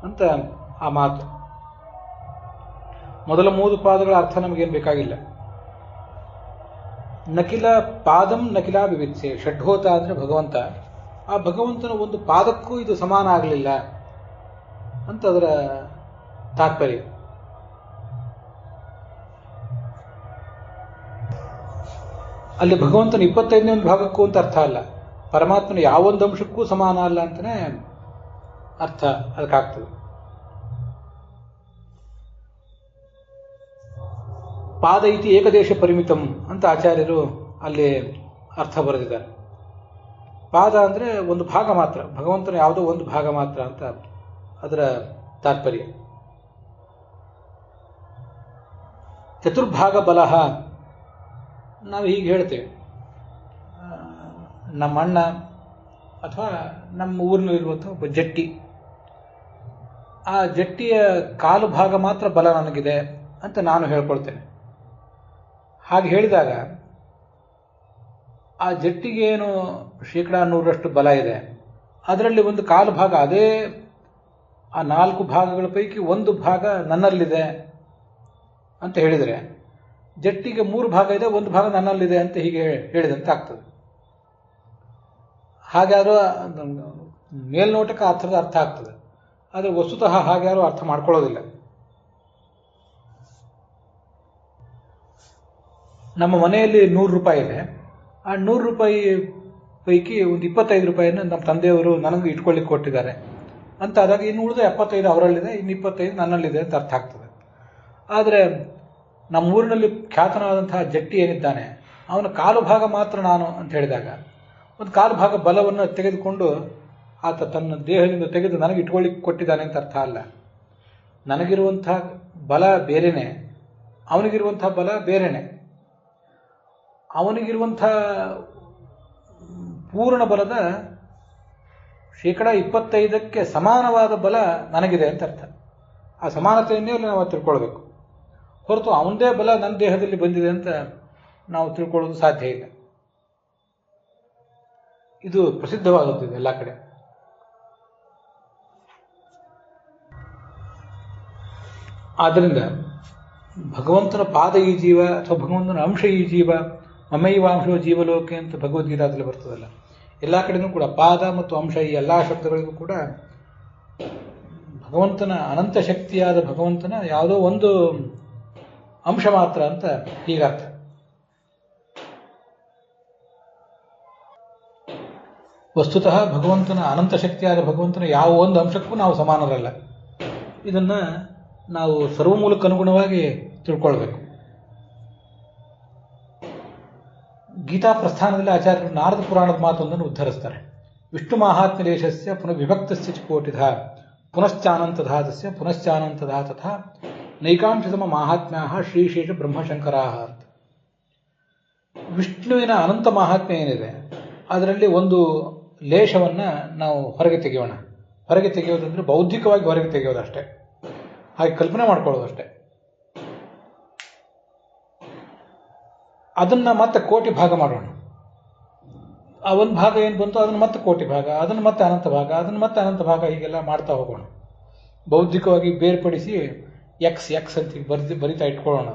ಅಂತ ಆ ಮಾತು. ಮೊದಲ 3 ಪಾದಗಳ ಅರ್ಥ ನಮಗೇನು ಬೇಕಾಗಿಲ್ಲ. ನಕಿಲ ಪಾದಂ ನಕಿಲಾಭಿವಿತ್ಸೆ, ಷಡ್ಢೋತ ಅಂದರೆ ಭಗವಂತ. ಆ ಭಗವಂತನ ಒಂದು ಪಾದಕ್ಕೂ ಇದು ಸಮಾನ ಆಗಲಿಲ್ಲ ಅಂತ ಅದರ ತಾತ್ಪರ್ಯ. ಅಲ್ಲಿ ಭಗವಂತನ 25ನೇ ಒಂದು ಭಾಗಕ್ಕೂ ಅಂತ ಅರ್ಥ ಅಲ್ಲ, ಪರಮಾತ್ಮನ ಯಾವೊಂದು ಅಂಶಕ್ಕೂ ಸಮಾನ ಅಲ್ಲ ಅಂತಲೇ ಅರ್ಥ ಅದಕ್ಕಾಗ್ತದೆ. ಪಾದ ಇತಿ ಏಕದೇಶ ಪರಿಮಿತಂ ಅಂತ ಆಚಾರ್ಯರು ಅಲ್ಲಿ ಅರ್ಥ ಬರೆದಿದ್ದಾರೆ. ಪಾದ ಅಂದರೆ ಒಂದು ಭಾಗ ಮಾತ್ರ, ಭಗವಂತನ ಯಾವುದೋ ಒಂದು ಭಾಗ ಮಾತ್ರ ಅಂತ ಅದರ ತಾತ್ಪರ್ಯ. ಚತುರ್ಭಾಗ ಬಲಹ ನಾವು ಹೀಗೆ ಹೇಳ್ತೇವೆ. ನಮ್ಮ ಅಣ್ಣ ಅಥವಾ ನಮ್ಮ ಊರಿನಲ್ಲಿರುವಂಥ ಒಬ್ಬ ಜಟ್ಟಿ, ಆ ಜಟ್ಟಿಯ ಕಾಲು ಭಾಗ ಮಾತ್ರ ಬಲ ನನಗಿದೆ ಅಂತ ನಾನು ಹೇಳ್ಕೊಳ್ತೇನೆ. ಹಾಗೆ ಹೇಳಿದಾಗ ಆ ಜಟ್ಟಿಗೆ ಏನು 100% ಬಲ ಇದೆ, ಅದರಲ್ಲಿ ಒಂದು ಕಾಲು ಭಾಗ, ಅದೇ ಆ 4 ಭಾಗಗಳ ಪೈಕಿ ಒಂದು ಭಾಗ ನನ್ನಲ್ಲಿದೆ ಅಂತ ಹೇಳಿದರೆ, ಜಟ್ಟಿಗೆ 3 ಭಾಗ ಇದೆ, ಒಂದು ಭಾಗ ನನ್ನಲ್ಲಿದೆ ಅಂತ ಹೀಗೆ ಹೇಳಿದಂತೆ ಆಗ್ತದೆ. ಹಾಗಾದ್ರೂ ಮೇಲ್ನೋಟಕ್ಕೆ ಅರ್ಥ ಆಗ್ತದೆ, ಆದರೆ ವಸ್ತುತಃ ಹಾಗ್ಯಾರು ಅರ್ಥ ಮಾಡ್ಕೊಳ್ಳೋದಿಲ್ಲ. ನಮ್ಮ ಮನೆಯಲ್ಲಿ 100 ರೂಪಾಯಿ ಇದೆ, ಆ 100 ರೂಪಾಯಿ ಪೈಕಿ ಒಂದು 25 ರೂಪಾಯಿನ ನಮ್ಮ ತಂದೆಯವರು ನನಗೆ ಇಟ್ಕೊಳ್ಳಿಕ್ಕೆ ಕೊಟ್ಟಿದ್ದಾರೆ ಅಂತ ಆದಾಗ ಇನ್ನು ಉಳಿದ 75 ಅವರಲ್ಲಿದೆ, ಇನ್ನು 25 ನನ್ನಲ್ಲಿದೆ ಅಂತ ಅರ್ಥ ಆಗ್ತದೆ. ಆದರೆ ನಮ್ಮೂರಿನಲ್ಲಿ ಖ್ಯಾತನಾದಂತಹ ಜಟ್ಟಿ ಏನಿದ್ದಾನೆ, ಅವನ ಕಾಲು ಭಾಗ ಮಾತ್ರ ನಾನು ಅಂತ ಹೇಳಿದಾಗ ಒಂದು ಕಾಲು ಭಾಗ ಬಲವನ್ನು ತೆಗೆದುಕೊಂಡು ಆತ ತನ್ನ ದೇಹದಿಂದ ತೆಗೆದು ನನಗೆ ಇಟ್ಕೊಳ್ಳಿಕ್ಕೆ ಕೊಟ್ಟಿದ್ದಾನೆ ಅಂತ ಅರ್ಥ ಅಲ್ಲ. ನನಗಿರುವಂಥ ಬಲ ಬೇರೆನೆ, ಅವನಿಗಿರುವಂಥ ಬಲ ಬೇರೆನೆ. ಅವನಿಗಿರುವಂಥ ಪೂರ್ಣ ಬಲದ 25% ಸಮಾನವಾದ ಬಲ ನನಗಿದೆ ಅಂತ ಅರ್ಥ. ಆ ಸಮಾನತೆಯನ್ನೇ ನಾವು ತಿಳ್ಕೊಳ್ಬೇಕು, ಹೊರತು ಅವನದೇ ಬಲ ನನ್ನ ದೇಹದಲ್ಲಿ ಬಂದಿದೆ ಅಂತ ನಾವು ತಿಳ್ಕೊಳ್ಳೋದು ಸಾಧ್ಯ ಇಲ್ಲ. ಇದು ಪ್ರಸಿದ್ಧವಾಗುತ್ತಿದೆ ಎಲ್ಲ ಕಡೆ. ಆದ್ದರಿಂದ ಭಗವಂತನ ಪಾದ ಈ ಜೀವ ಅಥವಾ ಭಗವಂತನ ಅಂಶ ಈ ಜೀವ, ಮಮೈವಾಂಶೋ ಜೀವಲೋಕೆ ಅಂತ ಭಗವದ್ಗೀತಾದಲ್ಲಿ ಬರ್ತದಲ್ಲ, ಎಲ್ಲ ಕಡೆನೂ ಕೂಡ ಪಾದ ಮತ್ತು ಅಂಶ ಈ ಎಲ್ಲ ಶಬ್ದಗಳಿಗೂ ಕೂಡ ಭಗವಂತನ ಅನಂತ ಶಕ್ತಿಯಾದ ಭಗವಂತನ ಯಾವುದೋ ಒಂದು ಅಂಶ ಮಾತ್ರ ಅಂತ ಹೀಗರ್ಥ. ವಸ್ತುತಃ ಭಗವಂತನ ಅನಂತ ಶಕ್ತಿಯಾದ ಭಗವಂತನ ಯಾವ ಒಂದು ಅಂಶಕ್ಕೂ ನಾವು ಸಮಾನರಲ್ಲ. ಇದನ್ನ ನಾವು ಸರ್ವಮೂಲಕ್ಕನುಗುಣವಾಗಿ ತಿಳ್ಕೊಳ್ಬೇಕು. ಗೀತಾ ಪ್ರಸ್ಥಾನದಲ್ಲಿ ಆಚಾರ್ಯರು ನಾರದ ಪುರಾಣದ ಮಾತೊಂದನ್ನು ಉದ್ಧರಿಸ್ತಾರೆ. ವಿಷ್ಣು ಮಾಹಾತ್ಮ್ಯ ದೇಶಸ್ಯ ಪುನಃ ವಿಭಕ್ತಸ್ಯ ಕೋಟಿಧ ಪುನಶ್ಚಾನಂತಧಾತಸ್ಯ ಪುನಶ್ಚಾನಂತಧಾ ತಥಾ ನೈಕಾಂಶತಮ ಮಾಹಾತ್ಮ್ಯಾಹ ಶ್ರೀಶೇಷ ಬ್ರಹ್ಮಶಂಕರಾ ಅಂತ. ವಿಷ್ಣುವಿನ ಅನಂತ ಮಾಹಾತ್ಮ್ಯ ಏನಿದೆ ಅದರಲ್ಲಿ ಒಂದು ಲೇಷವನ್ನ ನಾವು ಹೊರಗೆ ತೆಗೆಯೋಣ. ಹೊರಗೆ ತೆಗೆಯೋದಂದ್ರೆ ಬೌದ್ಧಿಕವಾಗಿ ಹೊರಗೆ ತೆಗೆಯೋದಷ್ಟೇ, ಹಾಗೆ ಕಲ್ಪನೆ ಮಾಡ್ಕೊಳ್ಳೋದಷ್ಟೇ. ಅದನ್ನ ಮತ್ತೆ ಕೋಟಿ ಭಾಗ ಮಾಡೋಣ. ಆ ಒಂದು ಭಾಗ ಏನು ಬಂತು ಅದನ್ನು ಮತ್ತೆ ಕೋಟಿ ಭಾಗ, ಅದನ್ನು ಮತ್ತೆ ಅನಂತ ಭಾಗ, ಅದನ್ನು ಮತ್ತೆ ಅನಂತ ಭಾಗ, ಹೀಗೆಲ್ಲ ಮಾಡ್ತಾ ಹೋಗೋಣ. ಬೌದ್ಧಿಕವಾಗಿ ಬೇರ್ಪಡಿಸಿ ಎಕ್ಸ್ ಅಂತ ಬರಿತಾ ಇಟ್ಕೊಳ್ಳೋಣ.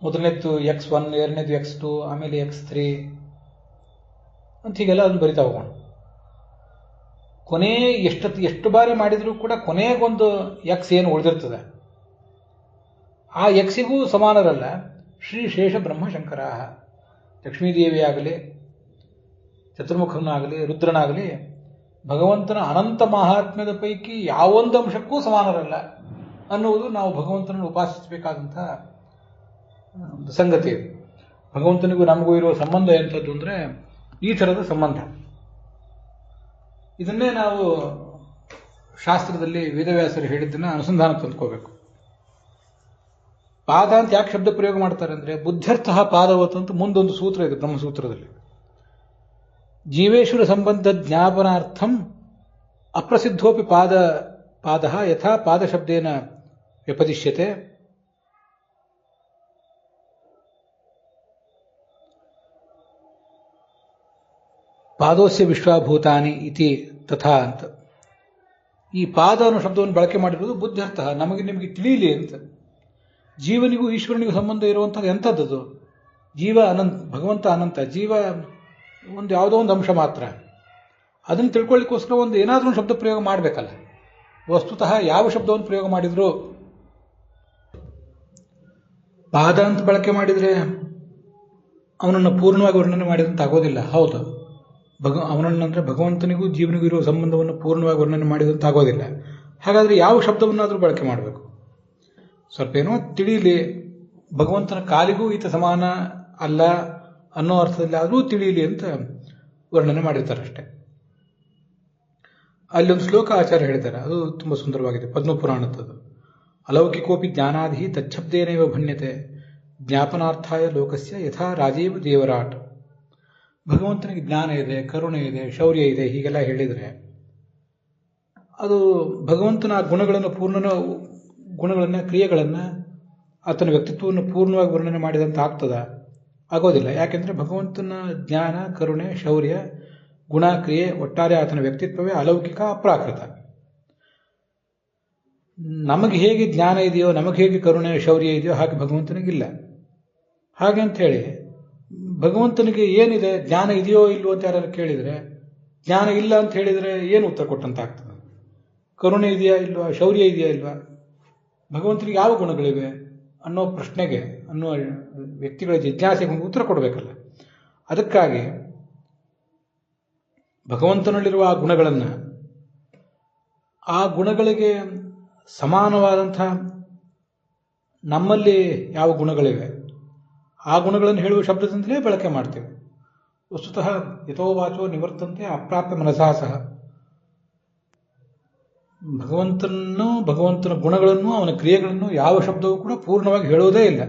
ಮೊದಲನೇದ್ದು X1, ಎರಡನೇದು X2, ಆಮೇಲೆ X3 ಅಂತ ಹೀಗೆಲ್ಲ ಅದನ್ನು ಬರಿತಾ ಹೋಗೋಣ. ಕೊನೆ ಎಷ್ಟು ಬಾರಿ ಮಾಡಿದರೂ ಕೂಡ ಕೊನೆಗೊಂದು ಎಕ್ಸ್ ಏನು ಉಳಿದಿರ್ತದೆ, ಆ ಎಕ್ಸಿಗೂ ಸಮಾನರಲ್ಲ ಶ್ರೀಶೇಷ ಬ್ರಹ್ಮಶಂಕರ. ಲಕ್ಷ್ಮೀದೇವಿಯಾಗಲಿ, ಚತುರ್ಮುಖನಾಗಲಿ, ರುದ್ರನಾಗಲಿ ಭಗವಂತನ ಅನಂತ ಮಹಾತ್ಮ್ಯದ ಪೈಕಿ ಯಾವೊಂದು ಅಂಶಕ್ಕೂ ಸಮಾನರಲ್ಲ ಅನ್ನುವುದು ನಾವು ಭಗವಂತನನ್ನು ಉಪಾಸಿಸಬೇಕಾದಂಥ ಒಂದು ಸಂಗತಿ. ಭಗವಂತನಿಗೂ ನಮಗೂ ಇರುವ ಸಂಬಂಧ ಎಂಥದ್ದು ಅಂದರೆ ಈ ಥರದ ಸಂಬಂಧ. ಇದನ್ನೇ ನಾವು ಶಾಸ್ತ್ರದಲ್ಲಿ ವೇದವ್ಯಾಸರು ಹೇಳಿದ್ದನ್ನು ಅನುಸಂಧಾನ ತಂದ್ಕೋಬೇಕು. ಪಾದ ಅಂತ ಯಾಕೆ ಶಬ್ದ ಪ್ರಯೋಗ ಮಾಡ್ತಾರೆ ಅಂದರೆ ಬುದ್ಧ್ಯರ್ಥ ಪಾದವತ್ ಅಂತ ಮುಂದೊಂದು ಸೂತ್ರ ಇದೆ ಬ್ರಹ್ಮಸೂತ್ರದಲ್ಲಿ. ಜೀವೇಶ್ವರ ಸಂಬಂಧ ಜ್ಞಾಪನಾರ್ಥಂ ಅಪ್ರಸಿದ್ಧೋಪಿ ಪಾದ ಯಥಾ ಪಾದಶಬ್ದೇನ ವ್ಯಪದಿಶ್ಯತೆ. ಪಾದೋಸ್ಯ ವಿಶ್ವಾಭೂತಾನಿ ಇತಿ ತಥಾ ಅಂತ. ಈ ಪಾದ ಅನ್ನೋ ಶಬ್ದವನ್ನು ಬಳಕೆ ಮಾಡಿರುವುದು ಬುದ್ಧ್ಯರ್ಥ, ನಮಗೆ ನಿಮಗೆ ತಿಳಿಯಲಿ ಅಂತ. ಜೀವನಿಗೂ ಈಶ್ವರನಿಗೂ ಸಂಬಂಧ ಇರುವಂಥದ್ದು ಎಂಥದ್ದು? ಜೀವ ಅನಂತ, ಭಗವಂತ ಅನಂತ, ಜೀವ ಒಂದು ಯಾವುದೋ ಒಂದು ಅಂಶ ಮಾತ್ರ. ಅದನ್ನು ತಿಳ್ಕೊಳ್ಳಿಕ್ಕೋಸ್ಕರ ಒಂದು ಏನಾದರೂ ಒಂದು ಶಬ್ದ ಪ್ರಯೋಗ ಮಾಡಬೇಕಲ್ಲ. ವಸ್ತುತಃ ಯಾವ ಶಬ್ದವನ್ನು ಪ್ರಯೋಗ ಮಾಡಿದ್ರು ಪಾದ ಅಂತ ಬಳಕೆ ಮಾಡಿದರೆ ಅವನನ್ನು ಪೂರ್ಣವಾಗಿ ವರ್ಣನೆ ಮಾಡಿದಂತ ಆಗೋದಿಲ್ಲ. ಹೌದು, ಅವನನ್ನಂದ್ರೆ ಭಗವಂತನಿಗೂ ಜೀವನಿಗೂ ಇರುವ ಸಂಬಂಧವನ್ನು ಪೂರ್ಣವಾಗಿ ವರ್ಣನೆ ಮಾಡಿದಂತ ಆಗೋದಿಲ್ಲ. ಹಾಗಾದ್ರೆ ಯಾವ ಶಬ್ದವನ್ನಾದರೂ ಬಳಕೆ ಮಾಡಬೇಕು. ಸ್ವಲ್ಪ ಏನೋ ತಿಳಿಯಲಿ, ಭಗವಂತನ ಕಾಲಿಗೂ ಈತ ಸಮಾನ ಅಲ್ಲ ಅನ್ನೋ ಅರ್ಥದಲ್ಲಿ ಆದರೂ ತಿಳಿಯಲಿ ಅಂತ ವರ್ಣನೆ ಮಾಡಿರ್ತಾರೆ ಅಷ್ಟೆ. ಅಲ್ಲಿ ಒಂದು ಶ್ಲೋಕ ಆಚಾರ್ಯ ಹೇಳಿದ್ದಾರೆ, ಅದು ತುಂಬಾ ಸುಂದರವಾಗಿದೆ, ಪದ್ಮಪುರಾಣದ್ದು. ಅಲೌಕಿಕೋಪಿ ಜ್ಞಾನಾಧಿ ತಚ್ಛಬ್ದೇನೈವ ಭಣ್ಯತೆ ಜ್ಞಾಪನಾರ್ಥಾಯ ಲೋಕಸ್ಯ ಯಥಾ ರಾಜೀವ ದೇವರಾಟ್. ಭಗವಂತನಿಗೆ ಜ್ಞಾನ ಇದೆ, ಕರುಣೆ ಇದೆ, ಶೌರ್ಯ ಇದೆ ಹೀಗೆಲ್ಲ ಹೇಳಿದರೆ ಅದು ಭಗವಂತನ ಗುಣಗಳನ್ನು ಗುಣಗಳನ್ನು ಕ್ರಿಯೆಗಳನ್ನು ಆತನ ವ್ಯಕ್ತಿತ್ವವನ್ನು ಪೂರ್ಣವಾಗಿ ವರ್ಣನೆ ಮಾಡಿದಂತ ಆಗ್ತದ? ಆಗೋದಿಲ್ಲ. ಯಾಕೆಂದ್ರೆ ಭಗವಂತನ ಜ್ಞಾನ, ಕರುಣೆ, ಶೌರ್ಯ, ಗುಣ, ಕ್ರಿಯೆ, ಒಟ್ಟಾರೆ ಆತನ ವ್ಯಕ್ತಿತ್ವವೇ ಅಲೌಕಿಕ, ಅಪ್ರಾಕೃತ. ನಮಗೆ ಹೇಗೆ ಜ್ಞಾನ ಇದೆಯೋ, ನಮಗೆ ಹೇಗೆ ಕರುಣೆ, ಶೌರ್ಯ ಇದೆಯೋ ಹಾಗೆ ಭಗವಂತನಿಗಿಲ್ಲ. ಹಾಗೆ ಅಂತ ಹೇಳಿ ಭಗವಂತನಿಗೆ ಏನಿದೆ, ಜ್ಞಾನ ಇದೆಯೋ ಇಲ್ವೋ ಅಂತ ಯಾರು ಕೇಳಿದರೆ, ಜ್ಞಾನ ಇಲ್ಲ ಅಂತ ಹೇಳಿದರೆ ಏನು ಉತ್ತರ ಕೊಟ್ಟಂತ ಆಗ್ತದೆ? ಕರುಣೆ ಇದೆಯಾ ಇಲ್ವಾ, ಶೌರ್ಯ ಇದೆಯಾ ಇಲ್ವಾ, ಭಗವಂತನಿಗೆ ಯಾವ ಗುಣಗಳಿವೆ ಅನ್ನೋ ಪ್ರಶ್ನೆಗೆ, ಅನ್ನೋ ವ್ಯಕ್ತಿಗಳ ಜಿಜ್ಞಾಸೆಗೆ ಉತ್ತರ ಕೊಡಬೇಕಲ್ಲ. ಅದಕ್ಕಾಗಿ ಭಗವಂತನಲ್ಲಿರುವ ಆ ಗುಣಗಳನ್ನು, ಆ ಗುಣಗಳಿಗೆ ಸಮಾನವಾದಂಥ ನಮ್ಮಲ್ಲಿ ಯಾವ ಗುಣಗಳಿವೆ ಆ ಗುಣಗಳನ್ನು ಹೇಳುವ ಶಬ್ದದಿಂದಲೇ ಬಳಕೆ ಮಾಡ್ತೇವೆ. ವಸ್ತುತಃ ಯಥೋ ವಾಚೋ ನಿವರ್ತಂತೆ ಅಪ್ರಾಪ್ಯ ಮನಸಾ ಸಹ. ಭಗವಂತನ ಗುಣಗಳನ್ನು, ಅವನ ಕ್ರಿಯೆಗಳನ್ನು ಯಾವ ಶಬ್ದವೂ ಕೂಡ ಪೂರ್ಣವಾಗಿ ಹೇಳೋದೇ ಇಲ್ಲ.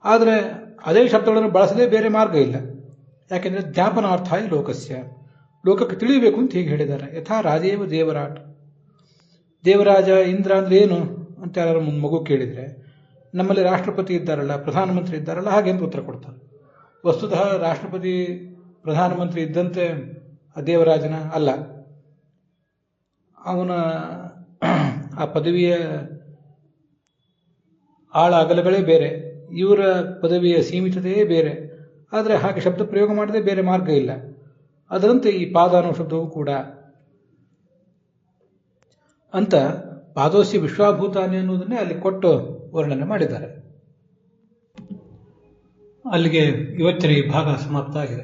ಆದರೆ ಅದೇ ಶಬ್ದಗಳನ್ನು ಬಳಸದೇ ಬೇರೆ ಮಾರ್ಗ ಇಲ್ಲ. ಯಾಕೆಂದರೆ ಜ್ಞಾಪನಾರ್ಥಾಯ ಲೋಕಸ್ಯ, ಲೋಕಕ್ಕೆ ತಿಳಿಯಬೇಕು ಅಂತ ಹೀಗೆ ಹೇಳಿದ್ದಾರೆ. ಯಥಾ ರಾಜೇವ ದೇವರಾಟ್. ದೇವರಾಜ, ಇಂದ್ರ ಅಂದ್ರೆ ಏನು ಅಂತ ಯಾರು ಮಗು ಕೇಳಿದರೆ, ನಮ್ಮಲ್ಲಿ ರಾಷ್ಟ್ರಪತಿ ಇದ್ದಾರಲ್ಲ, ಪ್ರಧಾನಮಂತ್ರಿ ಇದ್ದಾರಲ್ಲ ಹಾಗೆ ಅಂತ ಉತ್ತರ ಕೊಡ್ತಾರೆ. ವಸ್ತುತಃ ರಾಷ್ಟ್ರಪತಿ ಪ್ರಧಾನಮಂತ್ರಿ ಇದ್ದಂತೆ ದೇವರಾಜನ ಅಲ್ಲ. ಅವನ ಆ ಪದವಿಯ ಆಳ ಅಗಲಗಳೇ ಬೇರೆ, ಇವರ ಪದವಿಯ ಸೀಮಿತತೆಯೇ ಬೇರೆ. ಆದರೆ ಹಾಗೆ ಶಬ್ದ ಪ್ರಯೋಗ ಮಾಡದೆ ಬೇರೆ ಮಾರ್ಗ ಇಲ್ಲ. ಅದರಂತೆ ಈ ಪಾದ ಅನ್ನೋ ಶಬ್ದವೂ ಕೂಡ ಅಂತ ಪಾದೋಸ್ಯ ವಿಶ್ವಾಭೂತಾನಿ ಅನ್ನೋದನ್ನೇ ಅಲ್ಲಿ ಕೊಟ್ಟು ವರ್ಣನೆ ಮಾಡಿದ್ದಾರೆ. ಅಲ್ಲಿಗೆ ಇವತ್ತಿನ ಈ ಭಾಗ ಸಮಾಪ್ತ ಆಗಿದೆ.